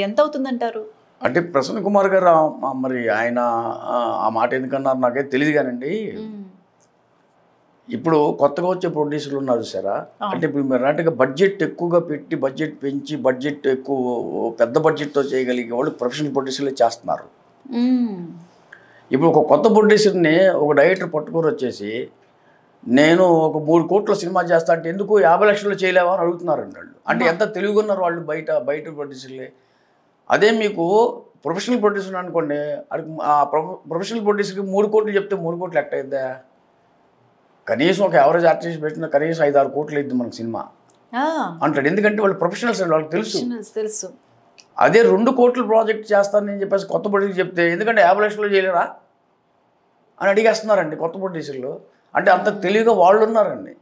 ఎంత అవుతుందంటారు? అంటే ప్రసన్న కుమార్ గారు మరి ఆయన ఆ మాట ఎందుకన్నారు నాకైతే తెలియదు కానండి. ఇప్పుడు కొత్తగా వచ్చే ప్రొడ్యూసర్లు ఉన్నారు సారా, అంటే ఇప్పుడు మీరు అన్నట్టుగా బడ్జెట్ ఎక్కువగా పెట్టి బడ్జెట్ పెంచి బడ్జెట్ ఎక్కువ పెద్ద బడ్జెట్తో చేయగలిగే వాళ్ళు ప్రొఫెషనల్ ప్రొడ్యూసర్లే చేస్తున్నారు. ఇప్పుడు ఒక కొత్త ప్రొడ్యూసర్ని ఒక డైరెక్టర్ పట్టుకొని వచ్చేసి నేను ఒక 3 కోట్ల సినిమా చేస్తా అంటే ఎందుకు 50 లక్షలు చేయలేవా అని అడుగుతున్నారండి వాళ్ళు. అంటే ఎంత తెలుగున్నారు వాళ్ళు బయట ప్రొడ్యూసర్లే. అదే మీకు ప్రొఫెషనల్ ప్రొడ్యూసర్ అనుకోండి, ఆ ప్రొఫెషనల్ ప్రొడ్యూసర్కి 3 కోట్లు చెప్తే 3 కోట్లు ఎట్ట అయిద్దా? కనీసం ఒక యావరేజ్ ఆర్టిస్ట్ పెట్టిన కనీసం 5-6 కోట్లు అయింది మనకు సినిమా. అంటాడు. ఎందుకంటే వాళ్ళు ప్రొఫెషనల్స్ అండి, వాళ్ళకి తెలుసు. తెలుసు. అదే 2 కోట్ల ప్రాజెక్ట్ చేస్తాను నేను చెప్పేసి కొత్త ప్రొడ్యూసర్ చెప్తే ఎందుకంటే 50 లక్షలు చేయలేరా అని అడిగేస్తున్నారండి కొత్త ప్రొడ్యూసర్లు. అంటే అంత తెలివిగా వాళ్ళు ఉన్నారండి.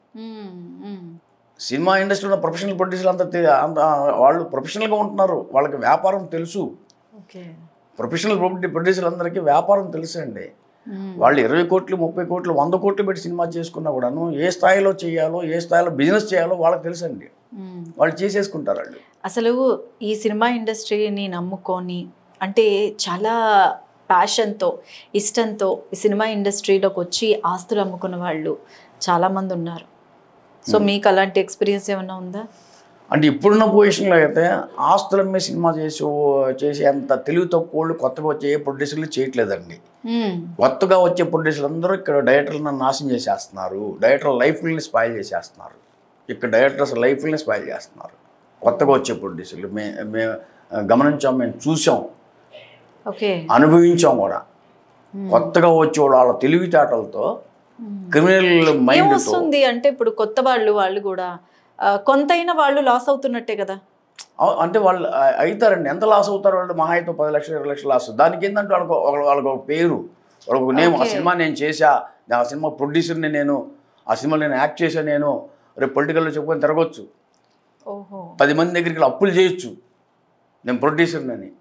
సినిమా ఇండస్ట్రీలో ఉన్న ప్రొఫెషనల్ ప్రొడ్యూసర్లు అంత వాళ్ళు ప్రొఫెషనల్గా ఉంటున్నారు, వాళ్ళకి వ్యాపారం తెలుసు. ప్రొఫెషనల్ ప్రొడ్యూసర్లు అందరికీ వ్యాపారం తెలుసు అండి. వాళ్ళు 20 కోట్లు 30 కోట్లు 100 కోట్లు పెట్టి సినిమా చేసుకున్నా కూడాను ఏ స్థాయిలో చేయాలో ఏ స్థాయిలో బిజినెస్ చేయాలో వాళ్ళకి తెలుసు అండి. వాళ్ళు చేసేసుకుంటారు వాళ్ళు. అసలు ఈ సినిమా ఇండస్ట్రీని నమ్ముకొని అంటే చాలా ప్యాషన్తో ఇష్టంతో ఈ సినిమా ఇండస్ట్రీలోకి వచ్చి ఆస్తులు అమ్ముకున్న వాళ్ళు చాలామంది ఉన్నారు. సో మీకు అలాంటి ఎక్స్పీరియన్స్ ఏమైనా ఉందా? అంటే ఇప్పుడున్న పొజిషన్లో అయితే ఆస్తుల మీద సినిమా చేసే అంత తెలివి తక్కువ కొత్తగా వచ్చే ఏ ప్రొడ్యూసర్లు చేయట్లేదండి. కొత్తగా వచ్చే ప్రొడ్యూసర్లు అందరూ ఇక్కడ డైరెక్టర్లను నాశనం చేసేస్తున్నారు, డైరెక్టర్ లైఫ్ని స్పాయిల్ చేసేస్తున్నారు, ఇక్కడ డైరెక్టర్స్ లైఫ్ని స్పాయిల్ చేస్తున్నారు కొత్తగా వచ్చే ప్రొడ్యూసర్లు. మేము గమనించాం, మేము చూసాం, అనుభవించాం కూడా. కొత్తగా వచ్చే వాళ్ళ తెలివితేటలతో క్రిమినల్ మైండ్ వస్తుంది. అంటే ఇప్పుడు కొత్త వాళ్ళు కూడా కొంతైనా వాళ్ళు లాస్ అవుతున్నట్టే కదా. అంటే వాళ్ళు అవుతారండి. ఎంత లాస్ అవుతారు వాళ్ళు? మహా అయితే 10 లక్షలు 20 లక్షలు లాస్. దానికి ఏంటంటే వాళ్ళకి ఒక పేరు, వాళ్ళకు నేమ్. ఆ సినిమా నేను చేశా, ఆ సినిమా ప్రొడ్యూసర్ని నేను, ఆ సినిమాలో నేను యాక్ట్ చేశా, నేను రేపు పొలిటికల్లో చెప్పుకొని తిరగొచ్చు, 10 మంది దగ్గరికి అప్పులు చేయొచ్చు, నేను ప్రొడ్యూసర్ని అని.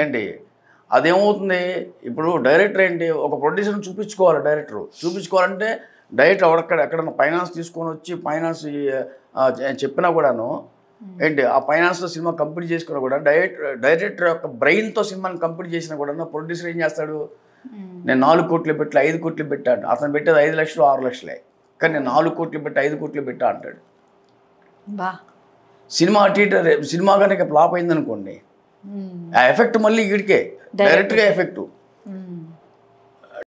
ఏంటి అదేమవుతుంది? ఇప్పుడు డైరెక్టర్ ఏంటి, ఒక ప్రొడ్యూసర్ని చూపించుకోవాలి. డైరెక్టర్ చూపించుకోవాలంటే డైరెక్టర్ ఎక్కడన్నా ఫైనాన్స్ తీసుకొని వచ్చి ఫైనాన్స్ చెప్పినా కూడాను ఏంటి ఆ ఫైనాన్స్లో సినిమా కంప్లీట్ చేసుకున్నా కూడా డైరెక్టర్ యొక్క బ్రెయిన్తో సినిమాని కంప్లీట్ చేసినా కూడా ప్రొడ్యూసర్ ఏం చేస్తాడు? నేను 4 కోట్లు పెట్టి 5 కోట్లు పెట్టాను, అతను పెట్టేది 5 లక్షలు 6 లక్షలే, కానీ నేను 4 కోట్లు పెట్టి 5 కోట్లు పెట్టా అంటాడు. సినిమా సినిమా కనుక ఫ్లాప్ అయిందనుకోండి, ఆ ఎఫెక్ట్ మళ్ళీ వీడికే డైరెక్ట్గా ఎఫెక్ట్.